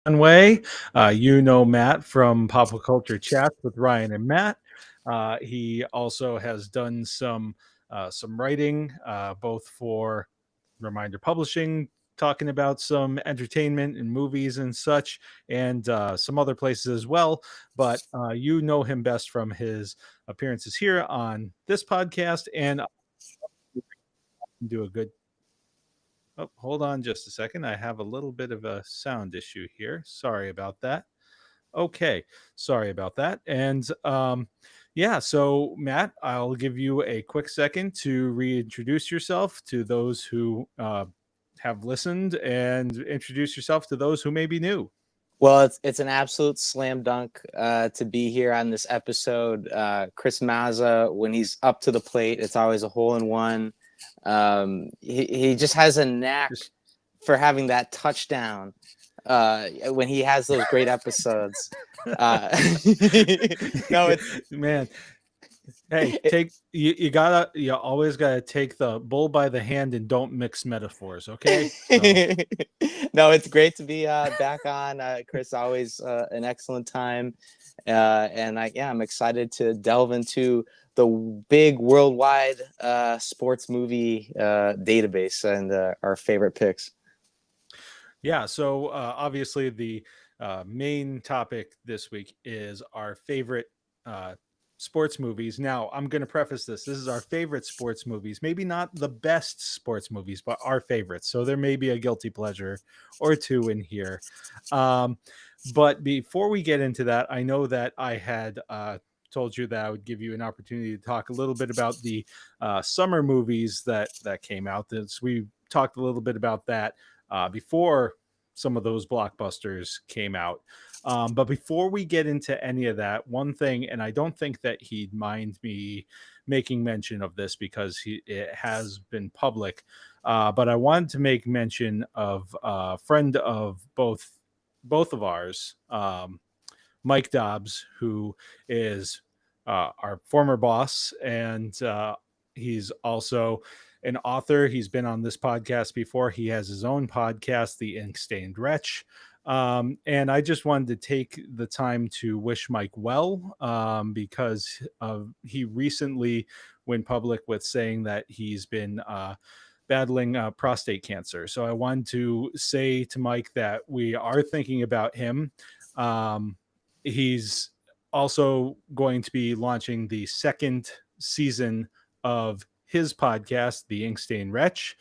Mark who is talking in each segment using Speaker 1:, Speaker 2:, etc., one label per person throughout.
Speaker 1: Conway. You know Matt from Pop Culture Chats with Ryan and Matt. He also has done some writing, both for Reminder Publishing, talking about some entertainment and movies and such, and some other places as well. But you know him best from his appearances here on this podcast, and do a good. Oh, hold on just a second. I have a little bit of a sound issue here. Sorry about that. Okay, sorry about that. And yeah, so Matt, I'll give you a quick second to reintroduce yourself to those who have listened and introduce yourself to those who may be new.
Speaker 2: Well, it's an absolute slam dunk to be here on this episode. Chris Mazza, when he's up to the plate, it's always a hole in one. He just has a knack for having that touchdown when he has those great episodes. No, it's
Speaker 1: Man, hey, you always gotta take the bull by the hand and don't mix metaphors, okay? So,
Speaker 2: no, it's great to be back on. Chris, always an excellent time, and I'm excited to delve into the big worldwide sports movie database and our favorite picks.
Speaker 1: yeah, so obviously the main topic this week is our favorite sports movies. Now, I'm going to preface this. This is our favorite sports movies. Maybe not the best sports movies, but our favorites. So there may be a guilty pleasure or two in here. But before we get into that, I know that I had told you that I would give you an opportunity to talk a little bit about the summer movies that came out. This, we talked a little bit about that before some of those blockbusters came out. But before we get into any of that, one thing, and I don't think that he'd mind me making mention of this because it has been public, but I wanted to make mention of a friend of both of ours, Mike Dobbs, who is our former boss, and he's also an author. He's been on this podcast before. He has his own podcast, The Ink-Stained Wretch. And I just wanted to take the time to wish Mike well, because he recently went public with saying that he's been battling prostate cancer. So I wanted to say to Mike that we are thinking about him. He's also going to be launching the second season of his podcast, The Ink-Stained Wretch,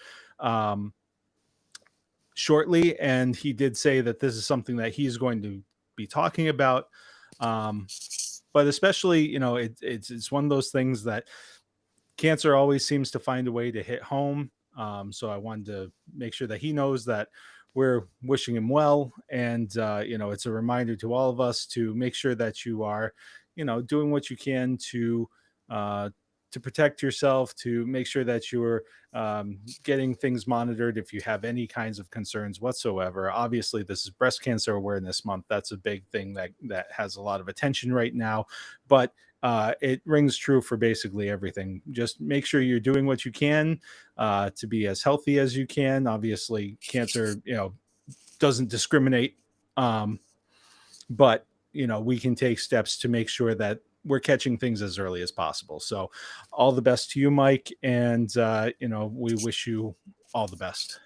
Speaker 1: shortly. And he did say that this is something that he's going to be talking about. But especially, it's one of those things that cancer always seems to find a way to hit home. So I wanted to make sure that he knows that we're wishing him well. And, it's a reminder to all of us to make sure that you are, doing what you can to protect yourself, to make sure that you're getting things monitored if you have any kinds of concerns whatsoever. Obviously, this is Breast Cancer Awareness Month. That's a big thing that has a lot of attention right now, but it rings true for basically everything. Just make sure you're doing what you can to be as healthy as you can. Obviously, cancer, doesn't discriminate, but we can take steps to make sure that we're catching things as early as possible. So all the best to you, Mike. And, we wish you all the best.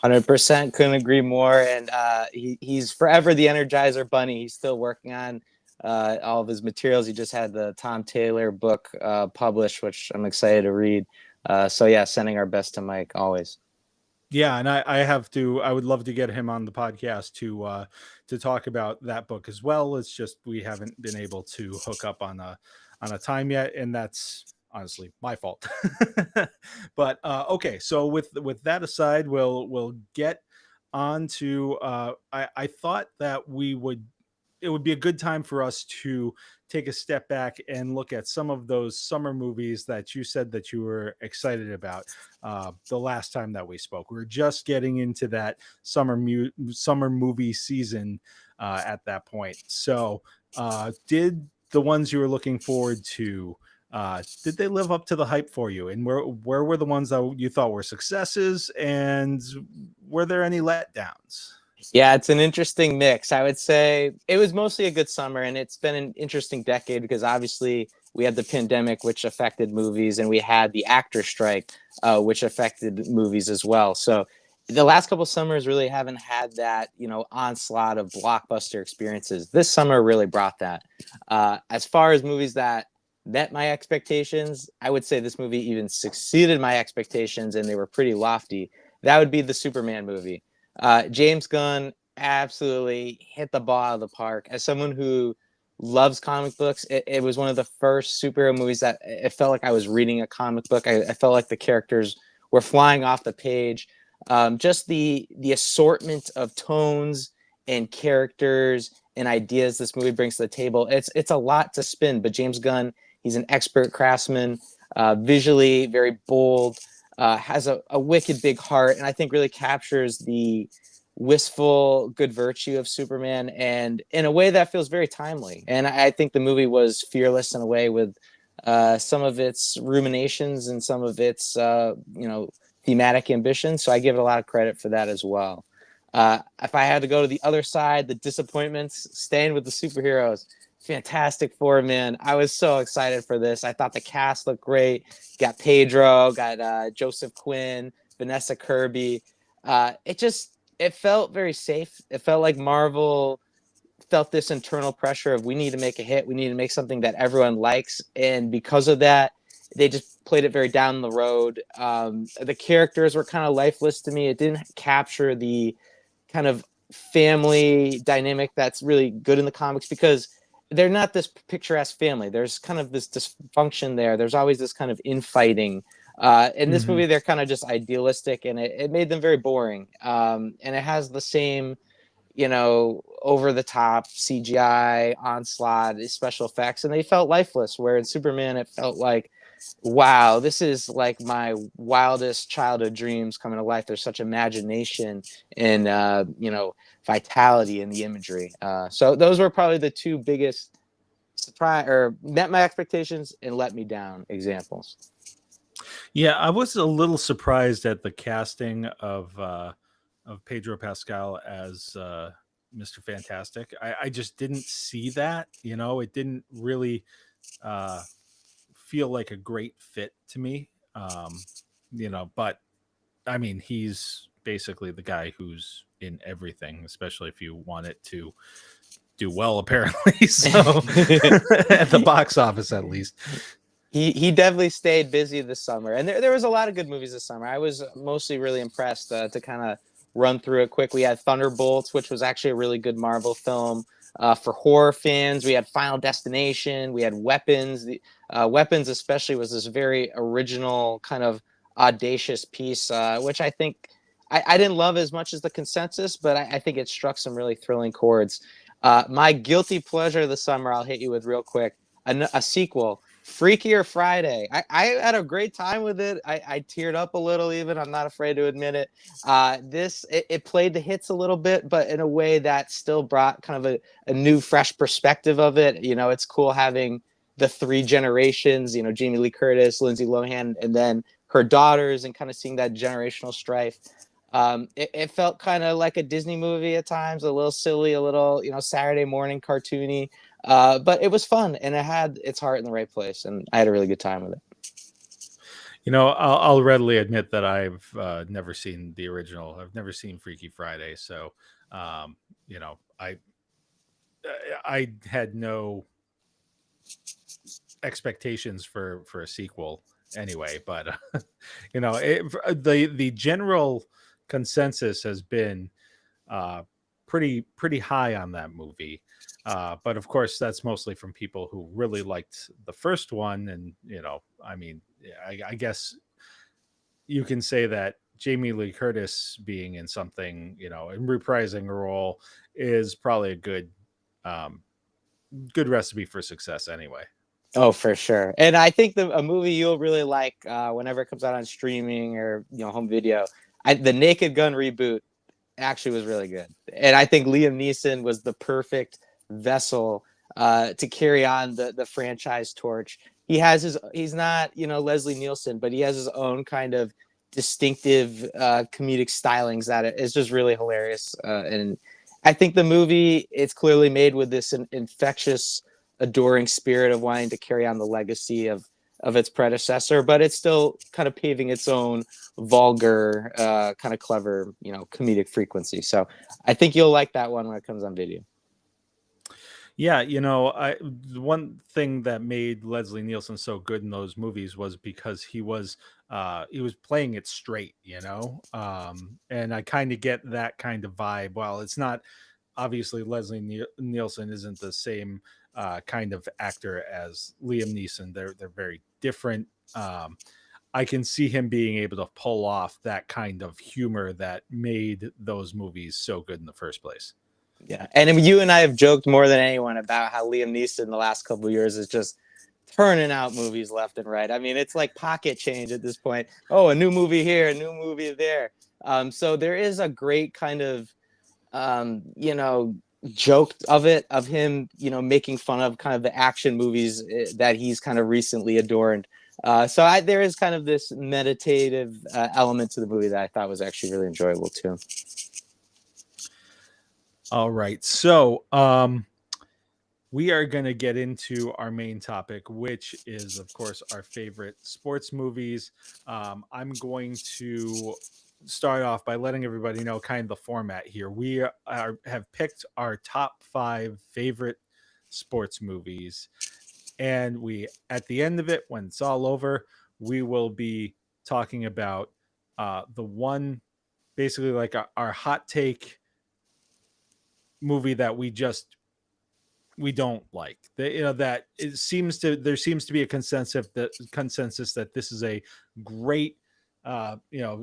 Speaker 2: 100%, couldn't agree more. And he's forever the Energizer Bunny. He's still working on all of his materials. He just had the Tom Taylor book published, which I'm excited to read. Sending our best to Mike always.
Speaker 1: Yeah, and I would love to get him on the podcast to talk about that book as well. It's just we haven't been able to hook up on a time yet, and that's honestly my fault. But okay, so with that aside, we'll get on to I thought that it would be a good time for us to take a step back and look at some of those summer movies that you said that you were excited about the last time that we spoke. We were just getting into that summer movie season at that point. So did the ones you were looking forward to, did they live up to the hype for you? And where were the ones that you thought were successes? And were there any letdowns?
Speaker 2: Yeah, it's an interesting mix. I would say it was mostly a good summer, and it's been an interesting decade because obviously we had the pandemic, which affected movies, and we had the actor strike, which affected movies as well. So the last couple summers really haven't had that, onslaught of blockbuster experiences. This summer really brought that. As far as movies that met my expectations, I would say this movie even succeeded my expectations, and they were pretty lofty. That would be the Superman movie. James Gunn absolutely hit the ball out of the park. As someone who loves comic books, it was one of the first superhero movies that it felt like I was reading a comic book. I felt like the characters were flying off the page. Just the assortment of tones and characters and ideas this movie brings to the table. It's a lot to spin, but James Gunn, he's an expert craftsman, visually very bold, has a wicked big heart, and I think really captures the wistful good virtue of Superman, and in a way that feels very timely. And I think the movie was fearless in a way with some of its ruminations and some of its thematic ambitions. So I give it a lot of credit for that as well. If I had to go to the other side, the disappointments, staying with the superheroes, Fantastic Four, man. I was so excited for this. I thought the cast looked great. Got Pedro, got Joseph Quinn, Vanessa Kirby. It felt very safe. It felt like Marvel felt this internal pressure of we need to make a hit. We need to make something that everyone likes. And because of that, they just played it very down the road. The characters were kind of lifeless to me. It didn't capture the kind of family dynamic that's really good in the comics because they're not this picturesque family. There's kind of this dysfunction there. There's always this kind of infighting. In this movie, they're kind of just idealistic, and it made them very boring. And it has the same, over the top CGI onslaught, special effects, and they felt lifeless. Where in Superman, it felt like, wow, this is like my wildest childhood dreams coming to life. There's such imagination and vitality in the imagery. So those were probably the two biggest surprise or met my expectations and let me down examples.
Speaker 1: Yeah, I was a little surprised at the casting of Pedro Pascal as Mr. Fantastic. I just didn't see that. It didn't really feel like a great fit to me. But I mean, he's basically the guy who's in everything, especially if you want it to do well, apparently. So at the box office, at least.
Speaker 2: He definitely stayed busy this summer, and there was a lot of good movies this summer. I was mostly really impressed to kind of run through it quick. We had Thunderbolts, which was actually a really good Marvel film. For horror fans, we had Final Destination, we had Weapons. The Weapons especially was this very original kind of audacious piece, which I think I didn't love as much as the consensus, but I think it struck some really thrilling chords. My guilty pleasure of the summer, I'll hit you with real quick, a sequel. Freakier Friday. I had a great time with it. I teared up a little even. I'm not afraid to admit it. It played the hits a little bit, but in a way that still brought kind of a new, fresh perspective of it. It's cool having the three generations, Jamie Lee Curtis, Lindsay Lohan, and then her daughters, and kind of seeing that generational strife. It felt kind of like a Disney movie at times, a little silly, a little, Saturday morning cartoony. But it was fun, and it had its heart in the right place, and I had a really good time with it.
Speaker 1: I'll readily admit that I've never seen the original. I've never seen Freaky Friday, so I had no expectations for a sequel anyway. But the general consensus has been pretty high on that movie. But of course, that's mostly from people who really liked the first one. And, I mean, I guess you can say that Jamie Lee Curtis being in something, and reprising a role is probably a good recipe for success anyway.
Speaker 2: Oh, for sure. And I think a movie you'll really like whenever it comes out on streaming or home video, the Naked Gun reboot actually was really good. And I think Liam Neeson was the perfect vessel to carry on the franchise torch. He's not, Leslie Nielsen, but he has his own kind of distinctive comedic stylings that is just really hilarious. And I think the movie, it's clearly made with this infectious, adoring spirit of wanting to carry on the legacy of its predecessor, but it's still kind of paving its own vulgar, kind of clever, comedic frequency. So I think you'll like that one when it comes on video.
Speaker 1: Yeah, the one thing that made Leslie Nielsen so good in those movies was because he was playing it straight, and I kind of get that kind of vibe. While it's not obviously Nielsen isn't the same kind of actor as Liam Neeson. They're very different. I can see him being able to pull off that kind of humor that made those movies so good in the first place.
Speaker 2: Yeah, and you and I have joked more than anyone about how Liam Neeson in the last couple of years is just turning out movies left and right. I mean, it's like pocket change at this point. Oh, a new movie here, a new movie there. So there is a great kind of, joke of him, making fun of kind of the action movies that he's kind of recently adorned. So there is kind of this meditative element to the movie that I thought was actually really enjoyable too.
Speaker 1: All right. So, we are going to get into our main topic, which is, of course, our favorite sports movies. I'm going to start off by letting everybody know kind of the format here. We have picked our top 5 favorite sports movies. And at the end of it, when it's all over, we will be talking about the one, basically like our hot take movie that we don't like. That there seems to be a consensus that this is a great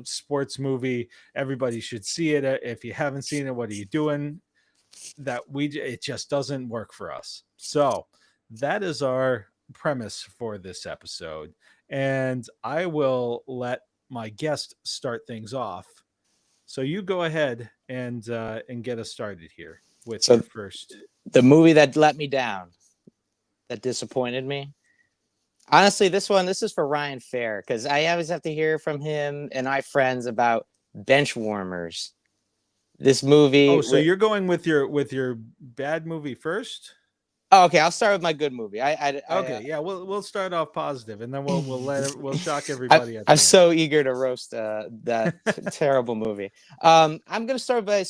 Speaker 1: sports movie. Everybody should see it. If you haven't seen it, what are you doing? It just doesn't work for us. So that is our premise for this episode, and I will let my guest start things off. So you go ahead and get us started here with
Speaker 2: So
Speaker 1: your first.
Speaker 2: the movie that let me down, that disappointed me. Honestly, this is for Ryan Fair, because I always have to hear from him and my friends about bench warmers. This movie.
Speaker 1: Oh, so you're going with your bad movie first?
Speaker 2: Oh, okay, I'll start with my good movie.
Speaker 1: Okay, yeah, we'll start off positive, and then we'll shock
Speaker 2: I,
Speaker 1: everybody at
Speaker 2: I'm
Speaker 1: the end.
Speaker 2: so eager to roast that terrible movie. I'm gonna start by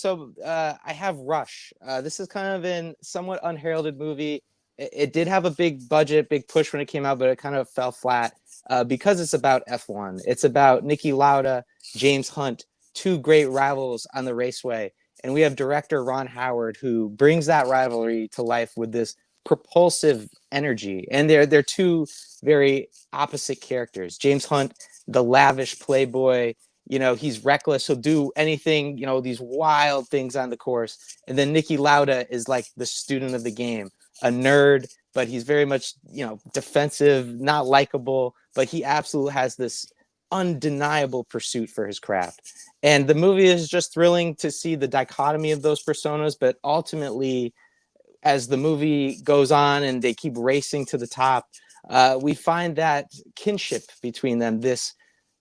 Speaker 2: I have Rush. This is kind of an somewhat unheralded movie. It did have a big budget, big push when it came out, but it kind of fell flat because it's about F1. It's about Niki Lauda, James Hunt, two great rivals on the raceway, and we have director Ron Howard who brings that rivalry to life with this propulsive energy. And they're two very opposite characters. James Hunt, the lavish playboy, he's reckless. He'll do anything, these wild things on the course. And then Niki Lauda is like the student of the game, a nerd, but he's very much, defensive, not likable, but he absolutely has this undeniable pursuit for his craft. And the movie is just thrilling to see the dichotomy of those personas, but ultimately, as the movie goes on and they keep racing to the top, we find that kinship between them, this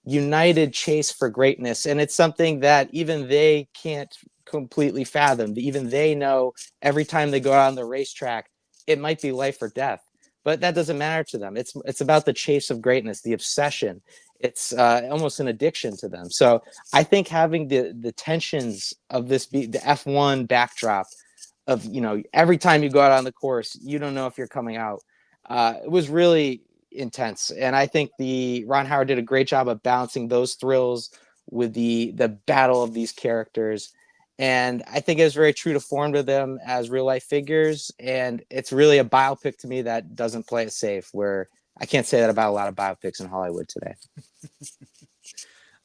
Speaker 2: united chase for greatness. And it's something that even they can't completely fathom. Even they know every time they go out on the racetrack, it might be life or death. But that doesn't matter to them. It's about the chase of greatness, the obsession. It's almost an addiction to them. So I think having the tensions of the F1 backdrop of, every time you go out on the course, you don't know if you're coming out. It was really intense, and I think the Ron Howard did a great job of balancing those thrills with the battle of these characters. And I think it was very true to form to them as real life figures. And it's really a biopic to me that doesn't play it safe, where I can't say that about a lot of biopics in Hollywood today.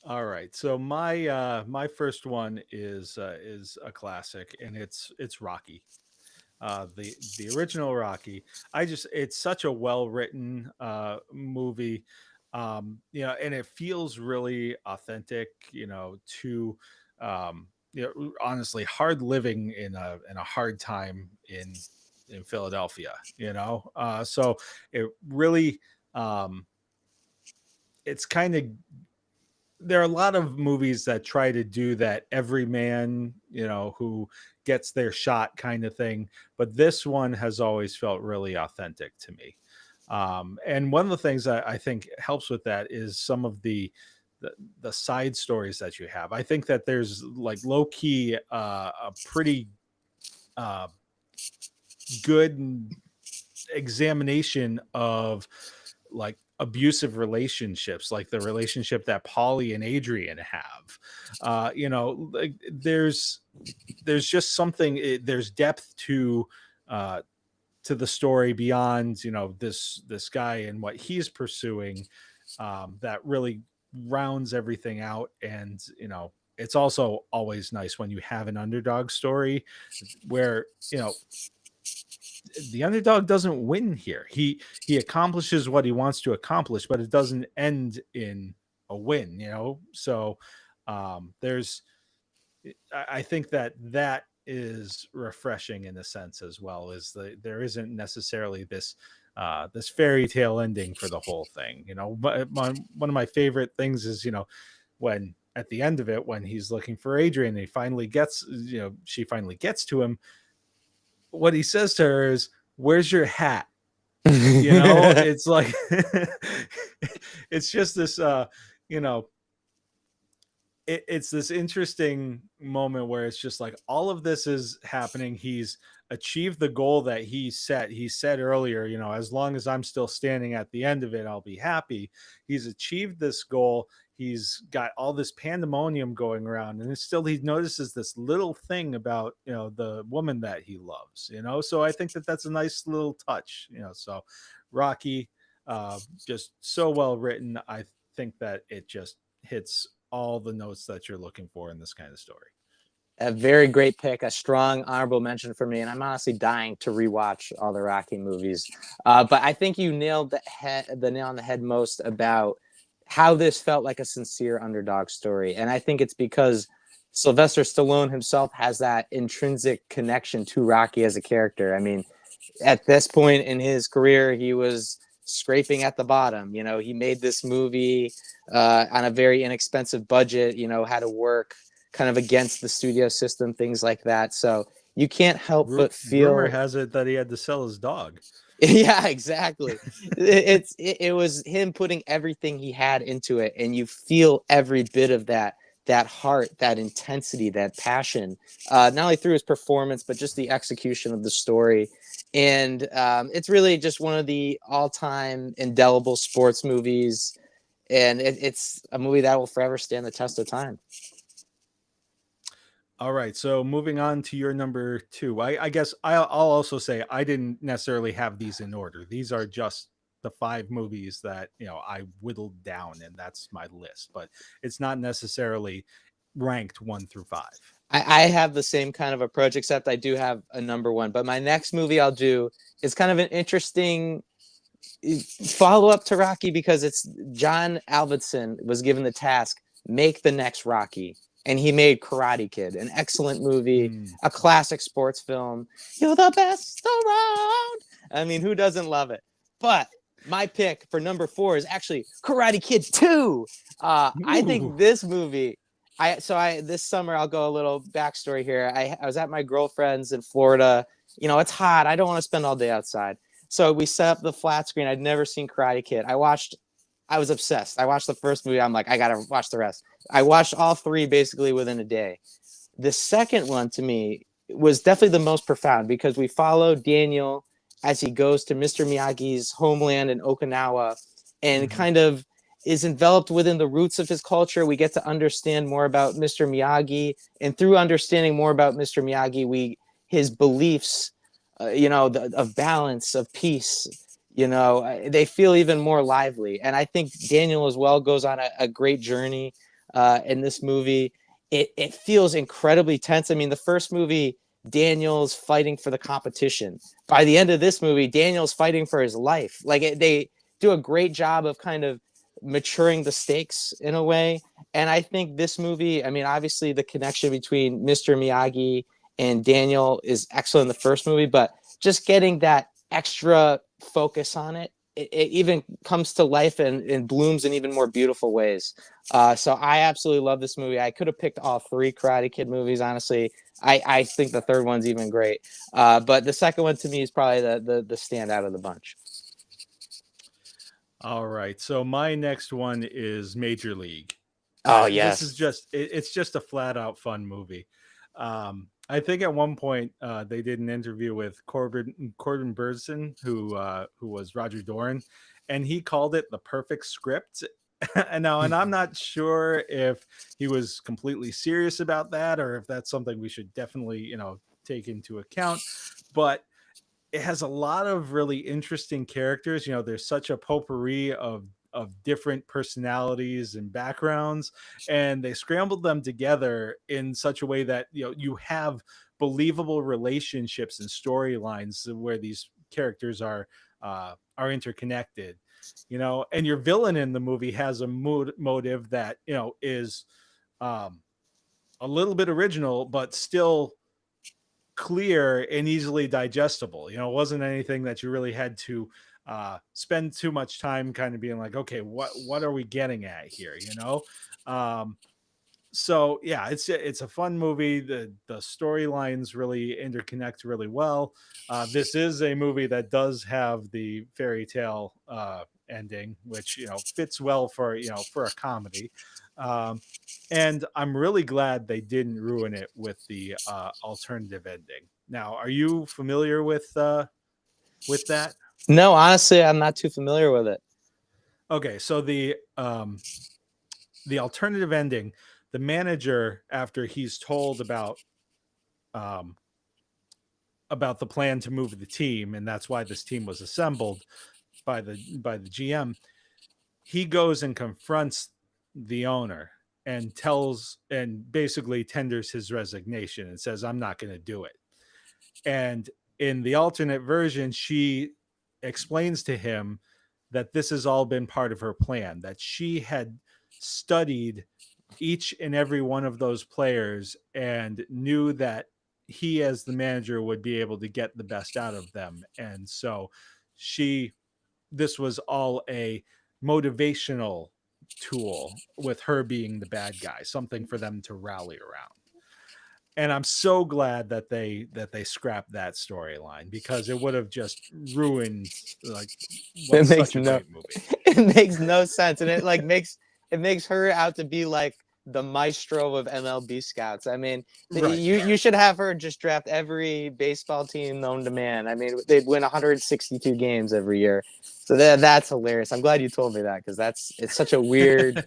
Speaker 1: All right. So my first one is a classic, and it's Rocky. The original Rocky. It's such a well written movie. And it feels really authentic. To honestly hard living in a hard time in Philadelphia. So it really it's kind of there are a lot of movies that try to do that every man, who gets their shot kind of thing, but this one has always felt really authentic to me. And one of the things that I think helps with that is some of the, the side stories that you have. I think that there's like low key a pretty uh, good examination of like abusive relationships, like the relationship that Polly and Adrian have. Like there's just something. There's depth uh, to the story beyond this guy and what he's pursuing, that really rounds everything out. And it's also always nice when you have an underdog story where the underdog doesn't win here. He accomplishes what he wants to accomplish, but it doesn't end in a win. So there's I think that is refreshing in a sense as well. Is there isn't necessarily this fairy tale ending for the whole thing. But one of my favorite things is when at the end of it, when he's looking for Adrian, he finally gets she finally gets to him. What he says to her is, "Where's your hat?" It's like it's just this you know it's this interesting moment where it's just like all of this is happening. He's achieved the goal that he set. He said earlier, as long as I'm still standing at the end of it, I'll be happy. He's achieved this goal. He's got all this pandemonium going around, and it's still he notices this little thing about the woman that he loves. So I think that that's a nice little touch. So Rocky, just so well written. I think that it just hits all the notes that you're looking for in this kind of story.
Speaker 2: A very great pick, a strong honorable mention for me, and I'm honestly dying to rewatch all the Rocky movies. But I think you nailed the nail on the head most about how this felt like a sincere underdog story, and I think it's because Sylvester Stallone himself has that intrinsic connection to Rocky as a character. I mean, at this point in his career, he was scraping at the bottom. He made this movie on a very inexpensive budget, had to work kind of against the studio system, things like that. So you can't help but feel.
Speaker 1: Rumor has it that he had to sell his dog.
Speaker 2: Yeah, exactly. It was him putting everything he had into it, and you feel every bit of that heart, that intensity, that passion, not only through his performance, but just the execution of the story. And it's really just one of the all-time indelible sports movies, and it's a movie that will forever stand the test of time.
Speaker 1: All right, so moving on to your number two. I guess I'll also say I didn't necessarily have these in order. These are just the 5 movies that I whittled down, and that's my list. But it's not necessarily ranked 1 through 5.
Speaker 2: I have the same kind of approach, except I do have a number 1. But my next movie I'll do is kind of an interesting follow-up to Rocky, because it's John Avildsen was given the task, make the next Rocky. And he made Karate Kid, an excellent movie, a classic sports film. You're the best around. I mean, who doesn't love it? But my pick for number 4 is actually Karate Kid 2. I think this movie, this summer, I'll go a little backstory here. I was at my girlfriend's in Florida. It's hot. I don't want to spend all day outside. So we set up the flat screen. I'd never seen Karate Kid. I was obsessed. I watched the first movie. I'm like, I got to watch the rest. I watched all 3 basically within a day. The second one to me was definitely the most profound, because we follow Daniel as he goes to Mr. Miyagi's homeland in Okinawa and kind of is enveloped within the roots of his culture. We get to understand more about Mr. Miyagi, and through understanding more about Mr. Miyagi, his beliefs, of balance, of peace, they feel even more lively. And I think Daniel as well goes on a great journey in this movie. It feels incredibly tense. I mean, the first movie, Daniel's fighting for the competition. By the end of this movie, Daniel's fighting for his life. They do a great job of kind of maturing the stakes in a way. And I think this movie, I mean, obviously the connection between Mr. Miyagi and Daniel is excellent in the first movie, but just getting that extra focus on it it even comes to life and blooms in even more beautiful ways. So I absolutely love this movie. I could have picked all three Karate Kid movies, honestly. I think the third one's even great. But the second one to me is probably the standout of the bunch.
Speaker 1: All right. So my next one is Major League.
Speaker 2: Oh,
Speaker 1: This is
Speaker 2: yes.
Speaker 1: just it's just a flat out fun movie. I think at one point they did an interview with Corbin Burnson, who was Roger Doran, and he called it the perfect script. And I'm not sure if he was completely serious about that or if that's something we should definitely take into account. But it has a lot of really interesting characters. There's such a potpourri of different personalities and backgrounds, and they scrambled them together in such a way that you have believable relationships and storylines where these characters are interconnected. And your villain in the movie has a motive that is um, a little bit original, but still clear and easily digestible. It wasn't anything that you really had to spend too much time kind of being like, okay, what are we getting at here? Um, so yeah, it's a fun movie. The storylines really interconnect really well. This is a movie that does have the fairy tale ending, which fits well for for a comedy. Um, and I'm really glad they didn't ruin it with the alternative ending. Now, are you familiar with that?
Speaker 2: No, honestly, I'm not too familiar with it.
Speaker 1: Okay, so the alternative ending, the manager, after he's told um, about the plan to move the team, and that's why this team was assembled by the GM. He goes and confronts the owner and tells and basically tenders his resignation and says, "I'm not going to do it." And in the alternate version, she explains to him that this has all been part of her plan, that she had studied each and every one of those players and knew that he as the manager would be able to get the best out of them. And so she this was all a motivational tool, with her being the bad guy, something for them to rally around. And I'm so glad that they scrapped that storyline, because it would have just ruined like
Speaker 2: It
Speaker 1: what's
Speaker 2: makes
Speaker 1: such a
Speaker 2: no
Speaker 1: great movie.
Speaker 2: it makes no sense, and it makes her out to be like the maestro of MLB scouts. I mean,
Speaker 1: Right.
Speaker 2: you should have her just draft every baseball team known to man. I mean, they'd win 162 games every year. So that's hilarious. I'm glad you told me that, because it's such a weird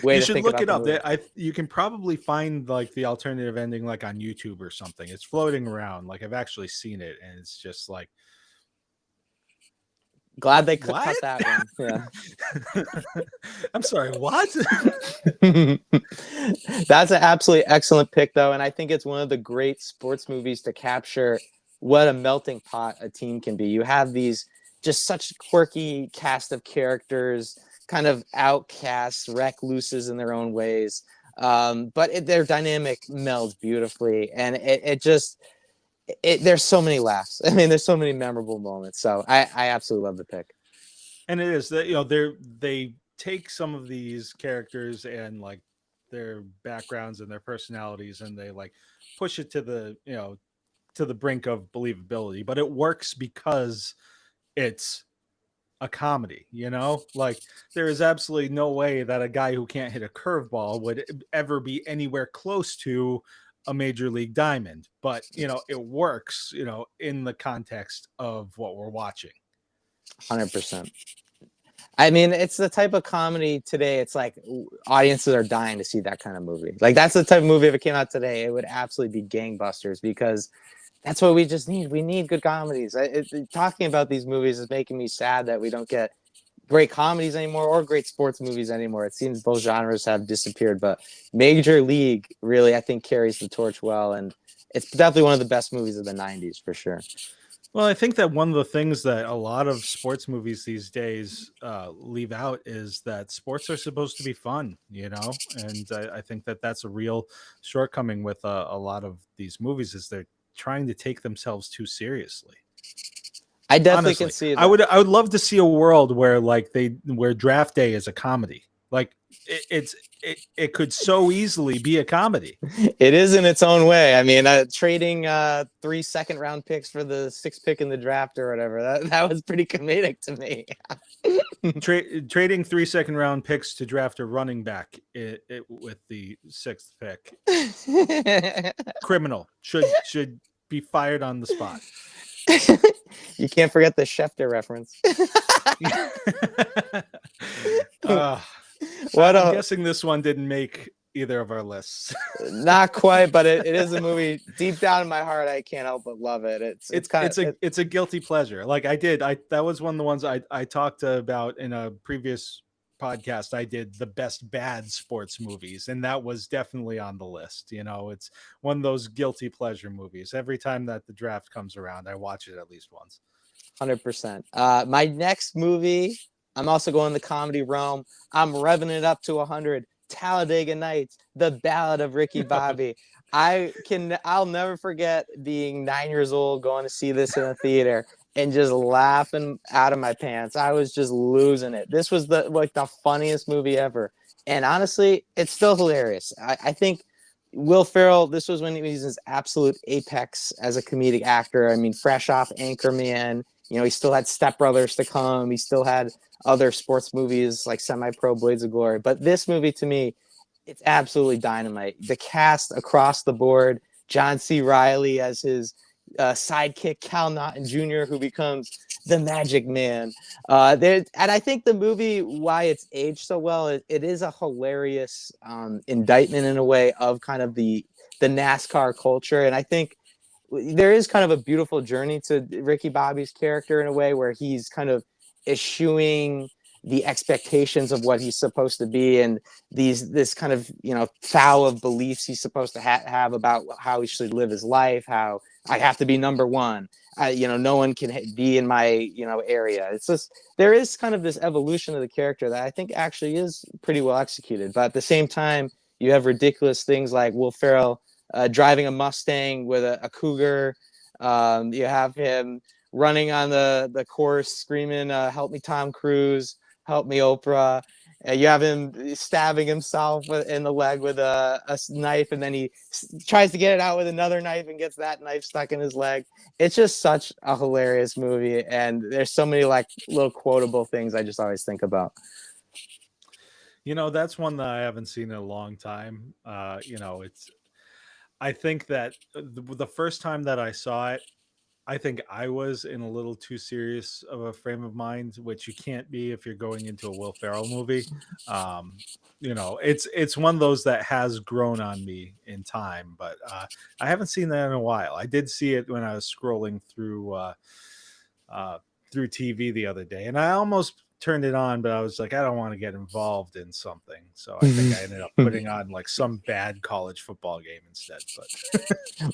Speaker 2: way
Speaker 1: You
Speaker 2: to
Speaker 1: should
Speaker 2: think
Speaker 1: look
Speaker 2: about
Speaker 1: it
Speaker 2: the
Speaker 1: up.
Speaker 2: movie.
Speaker 1: You can probably find like the alternative ending like on YouTube or something. It's floating around. Like I've actually seen it, and it's just like,
Speaker 2: Glad they
Speaker 1: what?
Speaker 2: cut that one. Yeah.
Speaker 1: I'm sorry, what?
Speaker 2: That's an absolutely excellent pick, though, and I think it's one of the great sports movies to capture what a melting pot a team can be. You have these just such quirky cast of characters, kind of outcasts, recluses in their own ways, but their dynamic melds beautifully, and it just there's so many laughs. I mean, there's so many memorable moments. So I absolutely love the pick.
Speaker 1: And it is that they take some of these characters and like their backgrounds and their personalities, and they like push it to the brink of believability, but it works because it's a comedy. Like there is absolutely no way that a guy who can't hit a curveball would ever be anywhere close to a major league diamond, but it works in the context of what we're watching.
Speaker 2: 100%. I mean, it's the type of comedy today. It's like audiences are dying to see that kind of movie. Like that's the type of movie, if it came out today, it would absolutely be gangbusters, because that's what we just need. We need good comedies. Talking about these movies is making me sad that we don't get great comedies anymore or great sports movies anymore. It seems both genres have disappeared, but Major League really, I think, carries the torch well, and it's definitely one of the best movies of the '90s for sure.
Speaker 1: Well, I think that one of the things that a lot of sports movies these days leave out is that sports are supposed to be fun, and I think that that's a real shortcoming with a lot of these movies, is they're trying to take themselves too seriously.
Speaker 2: I definitely can
Speaker 1: Honestly,
Speaker 2: see
Speaker 1: I
Speaker 2: that.
Speaker 1: would love to see a world where like where draft day is a comedy. Like it could so easily be a comedy.
Speaker 2: It is in its own way. I mean, trading 3 second round picks for the 6th pick in the draft or whatever, that was pretty comedic to me.
Speaker 1: Trading 3 round picks to draft a running back with the 6th pick. Criminal should be fired on the spot.
Speaker 2: You can't forget the Schefter reference.
Speaker 1: uh,
Speaker 2: What
Speaker 1: I'm
Speaker 2: a
Speaker 1: guessing this one didn't make either of our lists.
Speaker 2: Not quite, but it is a movie deep down in my heart. I can't help but love it. It's kind of
Speaker 1: It's a guilty pleasure. Like I that was one of the ones I talked about in a previous podcast. I did the best bad sports movies, and that was definitely on the list. You know, it's one of those guilty pleasure movies. Every time that the draft comes around, I watch it at least once.
Speaker 2: 100%. My next movie, I'm also going the comedy realm. I'm revving it up to 100. Talladega Nights, The Ballad of Ricky Bobby. I'll never forget being 9 years old, going to see this in a theater and just laughing out of my pants. I was just losing it. This was the funniest movie ever. And honestly, it's still hilarious. I think Will Ferrell, this was when he was his absolute apex as a comedic actor. I mean, fresh off Anchorman, he still had Step Brothers to come. He still had other sports movies like Semi-Pro, Blades of Glory. But this movie, to me, it's absolutely dynamite. The cast across the board, John C. Reilly as his sidekick, Cal Naughton Jr., who becomes the Magic Man. And I think the movie, why it's aged so well, it is a hilarious indictment in a way of kind of the NASCAR culture. And I think there is kind of a beautiful journey to Ricky Bobby's character in a way where he's kind of eschewing the expectations of what he's supposed to be and this kind of foul of beliefs he's supposed to have about how he should live his life, how I have to be number one, no one can be in my area. It's just there is kind of this evolution of the character that I think actually is pretty well executed, but at the same time you have ridiculous things like Will Ferrell driving a Mustang with a cougar. You have him running on the course screaming, help me Tom Cruise, help me Oprah. You have him stabbing himself in the leg with a knife, and then he tries to get it out with another knife and gets that knife stuck in his leg. It's just such a hilarious movie, and there's so many like little quotable things I just always think about.
Speaker 1: That's one that I haven't seen in a long time. I think that the first time that I saw it, I think I was in a little too serious of a frame of mind, which you can't be if you're going into a Will Ferrell movie. It's one of those that has grown on me in time, but I haven't seen that in a while. I did see it when I was scrolling through TV the other day, and I almost turned it on, but I was like, I don't want to get involved in something. So I think I ended up putting on like some bad college football game instead.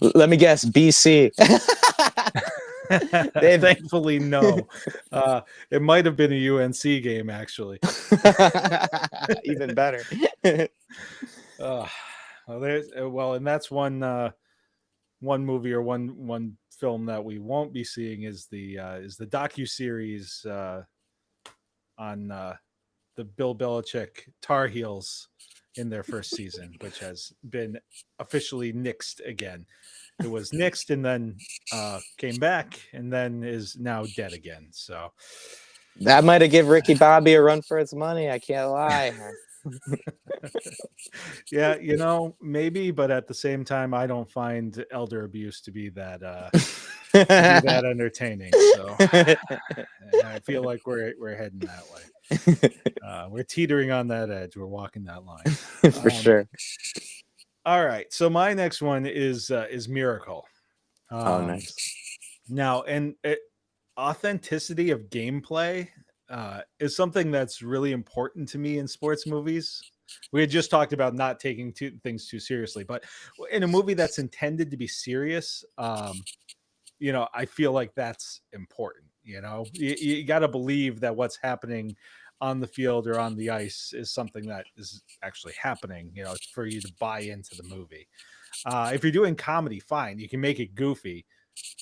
Speaker 1: But
Speaker 2: let me guess, BC.
Speaker 1: Thankfully, no. It might have been a UNC game, actually.
Speaker 2: Even better.
Speaker 1: And that's one movie or one film that we won't be seeing is the docuseries on the Bill Belichick Tar Heels in their first season, which has been officially nixed again. It was nixed and then came back and then is now dead again. So
Speaker 2: that might have given Ricky Bobby a run for its money. I can't lie.
Speaker 1: Yeah, maybe, but at the same time, I don't find elder abuse to be that entertaining. So I feel like we're heading that way. We're teetering on that edge. We're walking that line
Speaker 2: for sure.
Speaker 1: All right, so my next one is Miracle.
Speaker 2: Nice.
Speaker 1: Now, authenticity of gameplay is something that's really important to me in sports movies. We had just talked about not taking things too seriously, but in a movie that's intended to be serious, I feel like that's important. You got to believe that what's happening on the field or on the ice is something that is actually happening, for you to buy into the movie. If you're doing comedy, fine, you can make it goofy,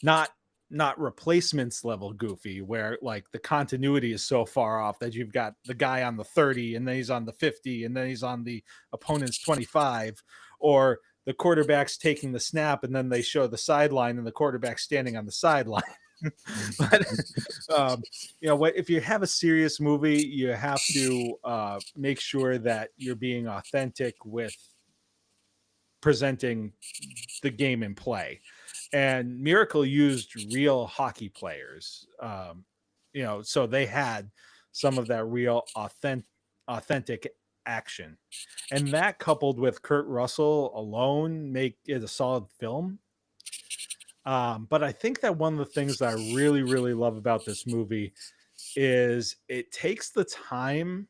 Speaker 1: not not replacements level goofy, where like the continuity is so far off that you've got the guy on the 30 and then he's on the 50 and then he's on the opponent's 25, or the quarterback's taking the snap and then they show the sideline and the quarterback standing on the sideline. But if you have a serious movie, you have to make sure that you're being authentic with presenting the game in play. And Miracle used real hockey players, so they had some of that real authentic action, and that coupled with Kurt Russell alone make it a solid film. But I think that one of the things that I really, really love about this movie is it takes the time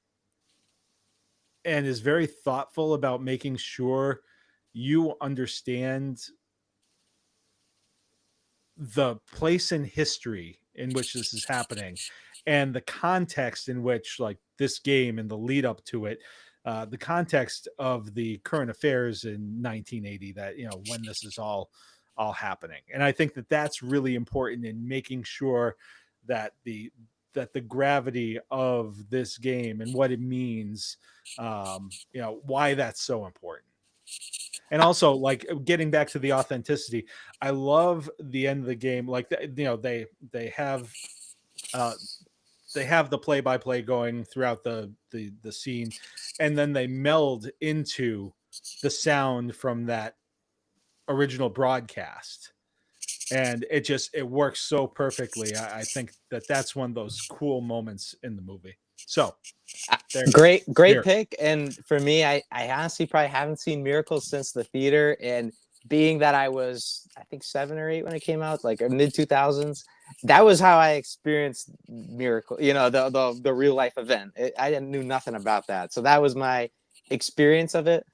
Speaker 1: and is very thoughtful about making sure you understand the place in history in which this is happening and the context in which like this game and the lead up to it, the context of the current affairs in 1980, that when this is all happening. And I think that that's really important in making sure that the gravity of this game and what it means, why that's so important. And also, like, getting back to the authenticity, I love the end of the game. Like, they have the play by play going throughout the scene, and then they meld into the sound from that original broadcast, and it works so perfectly. I think that that's one of those cool moments in the movie. So
Speaker 2: great pick. And for me, I honestly probably haven't seen Miracle since the theater, and being that I was, I think 7 or 8 when it came out, like mid 2000s, that was how I experienced Miracle, the real life event. I knew nothing about that, so that was my experience of it.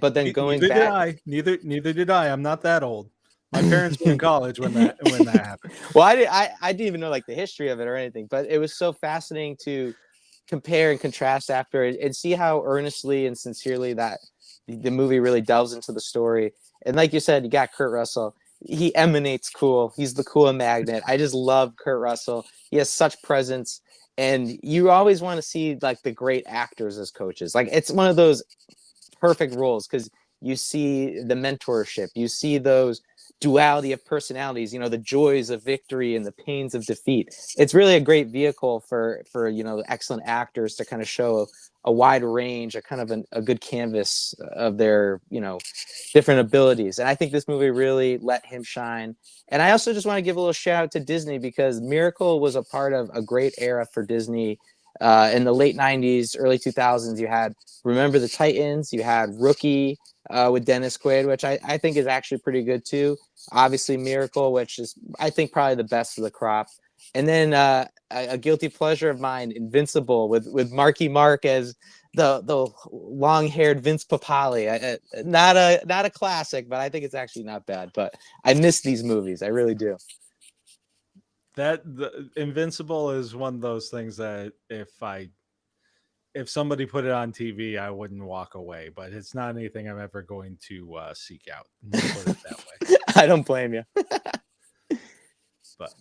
Speaker 2: But then going
Speaker 1: neither
Speaker 2: back,
Speaker 1: neither did I. I'm not that old. My parents were in college when that happened.
Speaker 2: Well, I didn't even know like the history of it or anything, but it was so fascinating to compare and contrast after it and see how earnestly and sincerely that the movie really delves into the story. And like you said, you got Kurt Russell. He emanates cool. He's the cool magnet. I just love Kurt Russell. He has such presence, and you always want to see like the great actors as coaches. Like, it's one of those perfect roles because you see the mentorship, you see those duality of personalities, the joys of victory and the pains of defeat. It's really a great vehicle for excellent actors to kind of show a wide range, a kind of a good canvas of their different abilities. And I think this movie really let him shine. And I also just want to give a little shout out to Disney, because Miracle was a part of a great era for Disney. In the late 90s, early 2000s, you had Remember the Titans, you had Rookie with Dennis Quaid, which I think is actually pretty good too. Obviously Miracle, which is, I think, probably the best of the crop. And then a guilty pleasure of mine, Invincible, with Marky Mark as the long-haired Vince Papale. Not a classic, but I think it's actually not bad. But I miss these movies. I really do.
Speaker 1: The Invincible is one of those things that if somebody put it on TV, I wouldn't walk away, but it's not anything I'm ever going to seek out. Put it that way.
Speaker 2: I don't blame you.
Speaker 1: But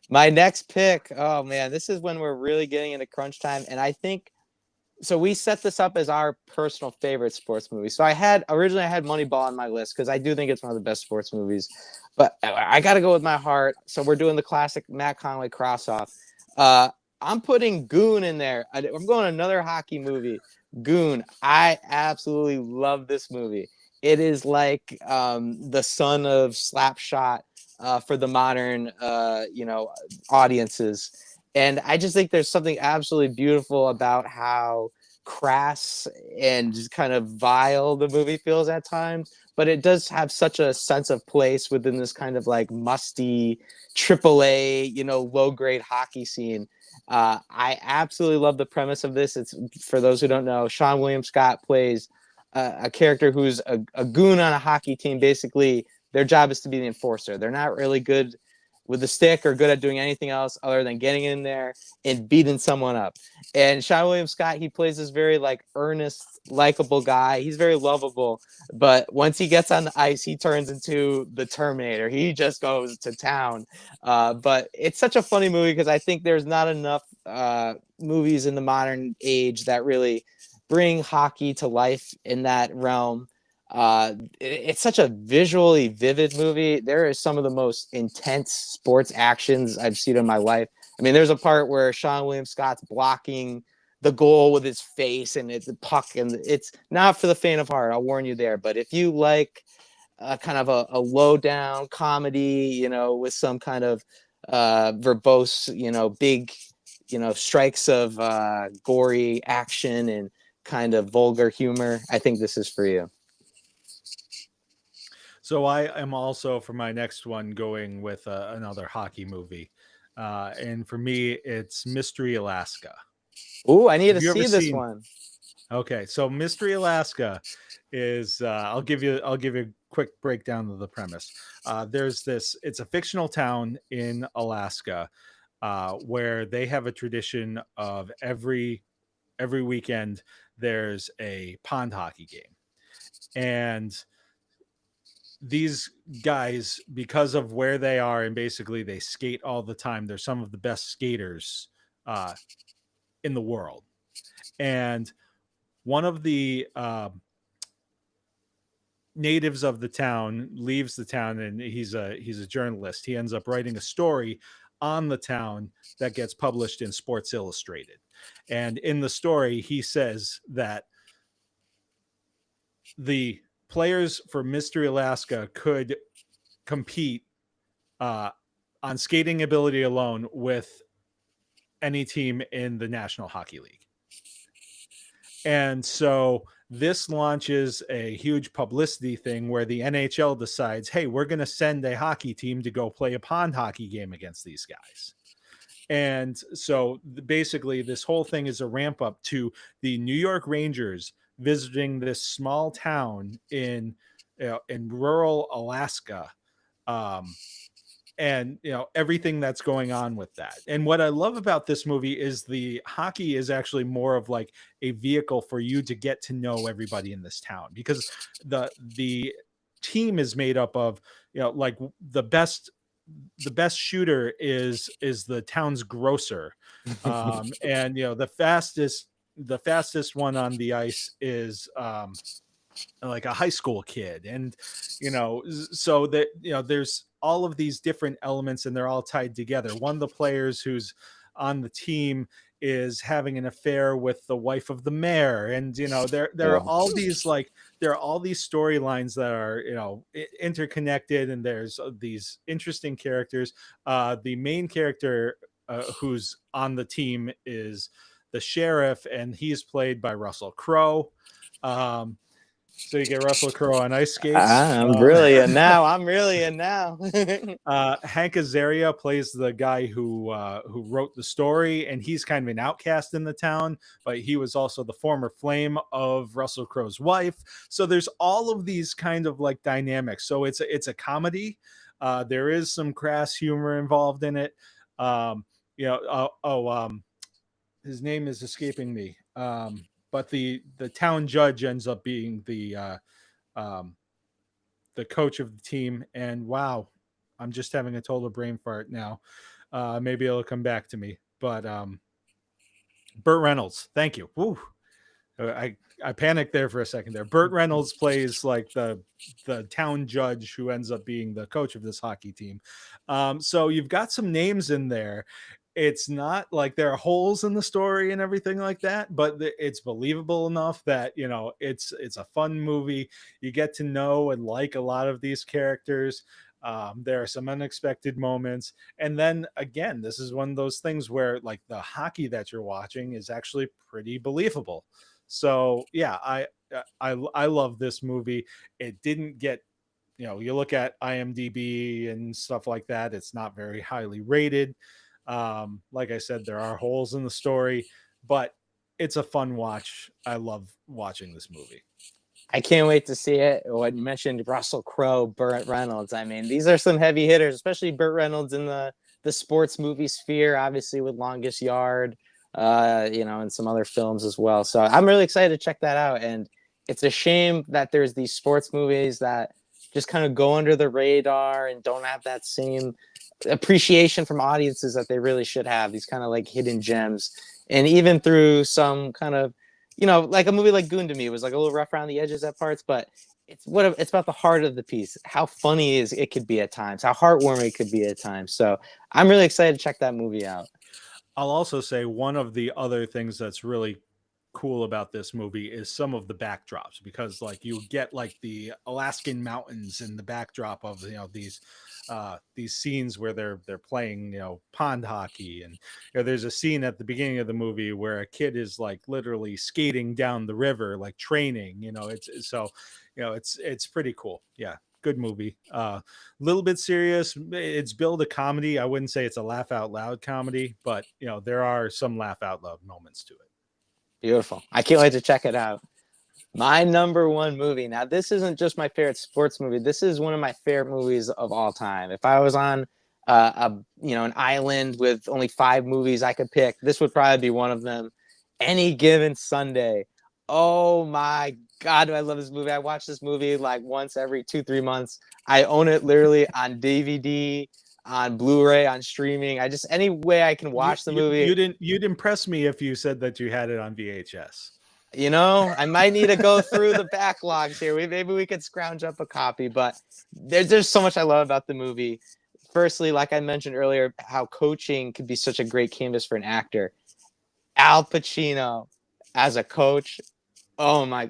Speaker 2: my next pick, oh man, this is when we're really getting into crunch time. And I think, so we set this up as our personal favorite sports movie. So originally I had Moneyball on my list because I do think it's one of the best sports movies, but I got to go with my heart. So we're doing the classic Matt Conway cross-off. I'm putting Goon in there. I'm going another hockey movie, Goon. I absolutely love this movie. It is like the son of Slapshot for the modern, audiences. And I just think there's something absolutely beautiful about how crass and just kind of vile the movie feels at times, but it does have such a sense of place within this kind of like musty AAA, low grade hockey scene. I absolutely love the premise of this. It's, for those who don't know, Sean William Scott plays a character who's a goon on a hockey team. Basically, their job is to be the enforcer. They're not really good with the stick or good at doing anything else other than getting in there and beating someone up. And Sean William Scott, he plays this very like earnest, likable guy. He's very lovable, but once he gets on the ice, he turns into the Terminator. He just goes to town. But it's such a funny movie because I think there's not enough movies in the modern age that really bring hockey to life in that realm. It's such a visually vivid movie. There is some of the most intense sports actions I've seen in my life. I mean, there's a part where Sean William Scott's blocking the goal with his face and it's a puck, and it's not for the faint of heart. I'll warn you there. But if you like kind of a low down comedy, with some kind of verbose, big, strikes of gory action and kind of vulgar humor, I think this is for you.
Speaker 1: So I am also for my next one going with another hockey movie, and for me it's Mystery Alaska.
Speaker 2: Ooh, I need to
Speaker 1: Have you ever
Speaker 2: see this
Speaker 1: seen?
Speaker 2: one.
Speaker 1: Okay, so Mystery Alaska is I'll give you a quick breakdown of the premise. There's this. It's a fictional town in Alaska where they have a tradition of every weekend there's a pond hockey game, and these guys, because of where they are, and basically they skate all the time, they're some of the best skaters uh, in the world. And one of the natives of the town leaves the town, and he's a journalist. He ends up writing a story on the town that gets published in Sports Illustrated. And in the story, he says that the players for Mystery Alaska could compete uh, on skating ability alone with any team in the National Hockey League. And so this launches a huge publicity thing where the NHL decides, hey, we're going to send a hockey team to go play a pond hockey game against these guys. And so basically, this whole thing is a ramp up to the New York Rangers visiting this small town in rural Alaska, and everything that's going on with that. And what I love about this movie is the hockey is actually more of like a vehicle for you to get to know everybody in this town, because the team is made up of like the best shooter is the town's grocer, and the fastest one on the ice is like a high school kid. And so that there's all of these different elements and they're all tied together. One of the players who's on the team is having an affair with the wife of the mayor, and there are
Speaker 2: Cool.
Speaker 1: all these storylines that are interconnected, and there's these interesting characters. The main character who's on the team is the sheriff, and he's played by Russell Crowe. So you get Russell Crowe on ice skates.
Speaker 2: I'm really in now. I'm really in now.
Speaker 1: Hank Azaria plays the guy who wrote the story, and he's kind of an outcast in the town, but he was also the former flame of Russell Crowe's wife. So there's all of these kind of like dynamics. So it's a comedy. There is some crass humor involved in it. His name is escaping me. But the town judge ends up being um, the coach of the team. And wow, I'm just having a total brain fart now. Maybe it'll come back to me. But Burt Reynolds, thank you. Woo. I panicked there for a second there. Burt Reynolds plays like the town judge who ends up being the coach of this hockey team. So you've got some names in there. It's not like there are holes in the story and everything like that, but it's believable enough that it's a fun movie. You get to know and like a lot of these characters. There are some unexpected moments, and then again, this is one of those things where like the hockey that you're watching is actually pretty believable. So yeah, I love this movie. It didn't get, you look at IMDb and stuff like that, it's not very highly rated. Like I said, there are holes in the story, but it's a fun watch. I love watching this movie.
Speaker 2: I can't wait to see it. When you mentioned Russell Crowe, Burt Reynolds, I mean, these are some heavy hitters, especially Burt Reynolds in the sports movie sphere, obviously with Longest Yard, and some other films as well. So I'm really excited to check that out. And it's a shame that there's these sports movies that just kind of go under the radar and don't have that same appreciation from audiences that they really should have. These kind of like hidden gems. And even through some kind of, like a movie like Goon to me was like a little rough around the edges at parts, but it's about the heart of the piece, how funny is it could be at times, how heartwarming it could be at times. So I'm really excited to check that movie out.
Speaker 1: I'll also say one of the other things that's really cool about this movie is some of the backdrops, because like you get like the Alaskan mountains in the backdrop of these scenes where they're playing pond hockey, and there's a scene at the beginning of the movie where a kid is like literally skating down the river like training. It's pretty cool. Yeah, good movie. Little bit serious. It's billed a comedy. I wouldn't say it's a laugh out loud comedy, but there are some laugh out loud moments to it.
Speaker 2: Beautiful. I can't wait to check it out. My number one movie. Now, this isn't just my favorite sports movie. This is one of my favorite movies of all time. If I was on an island with only 5 movies I could pick, this would probably be one of them. Any Given Sunday. Oh my God, do I love this movie. I watch this movie like once every 2-3 months. I own it literally on DVD, on Blu-ray, on streaming. Any way I can watch the movie.
Speaker 1: You'd impress me if you said that you had it on VHS.
Speaker 2: I might need to go through the backlogs here. Maybe we could scrounge up a copy, but there's so much I love about the movie. Firstly, like I mentioned earlier, how coaching could be such a great canvas for an actor. Al Pacino as a coach. Oh my,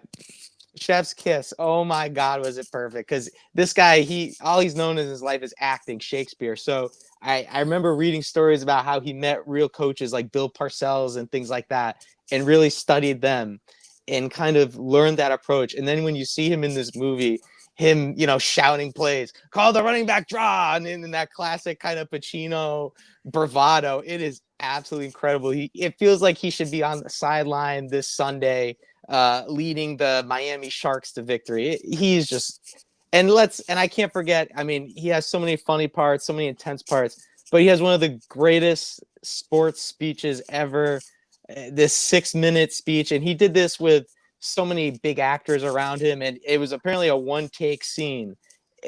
Speaker 2: chef's kiss. Oh my God, was it perfect? Because this guy, all he's known in his life is acting, Shakespeare. So I remember reading stories about how he met real coaches like Bill Parcells and things like that, and really studied them and kind of learned that approach. And then when you see him in this movie, him, shouting plays, call the running back draw, and in that classic kind of Pacino bravado, it is absolutely incredible. It feels like he should be on the sideline this Sunday, leading the Miami Sharks to victory. He's just, and I can't forget, I mean, he has so many funny parts, so many intense parts, but he has one of the greatest sports speeches ever. This 6-minute speech, and he did this with so many big actors around him, and it was apparently a one-take scene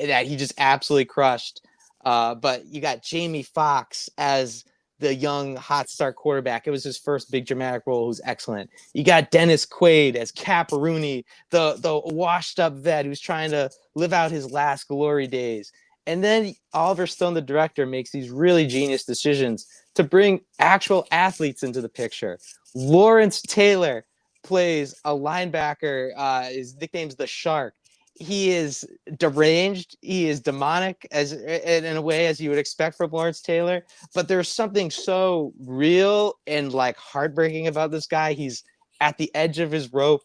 Speaker 2: that he just absolutely crushed. But you got Jamie Foxx as the young hot start quarterback. It was his first big dramatic role. Who's excellent. You got Dennis Quaid as Cap Rooney, the washed up vet who's trying to live out his last glory days. And then Oliver Stone, the director, makes these really genius decisions to bring actual athletes into the picture. Lawrence Taylor plays a linebacker. His nickname's the Shark. He is deranged. He is demonic, in a way as you would expect from Lawrence Taylor. But there's something so real and like heartbreaking about this guy. He's at the edge of his rope.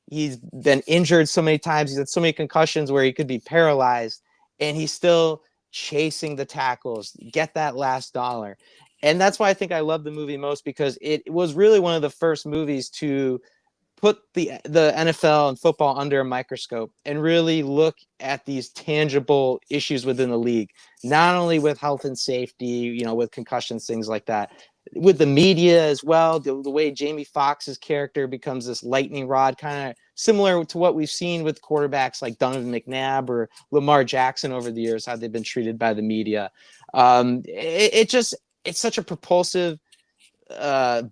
Speaker 2: He's been injured so many times. He's had so many concussions where he could be paralyzed, and he's still chasing the tackles, get that last dollar. And that's why I think I love the movie most, because it was really one of the first movies to put the NFL and football under a microscope and really look at these tangible issues within the league, not only with health and safety, with concussions, things like that, with the media as well, the way Jamie Foxx's character becomes this lightning rod, kind of similar to what we've seen with quarterbacks like Donovan McNabb or Lamar Jackson over the years, how they've been treated by the media. It's such a propulsive,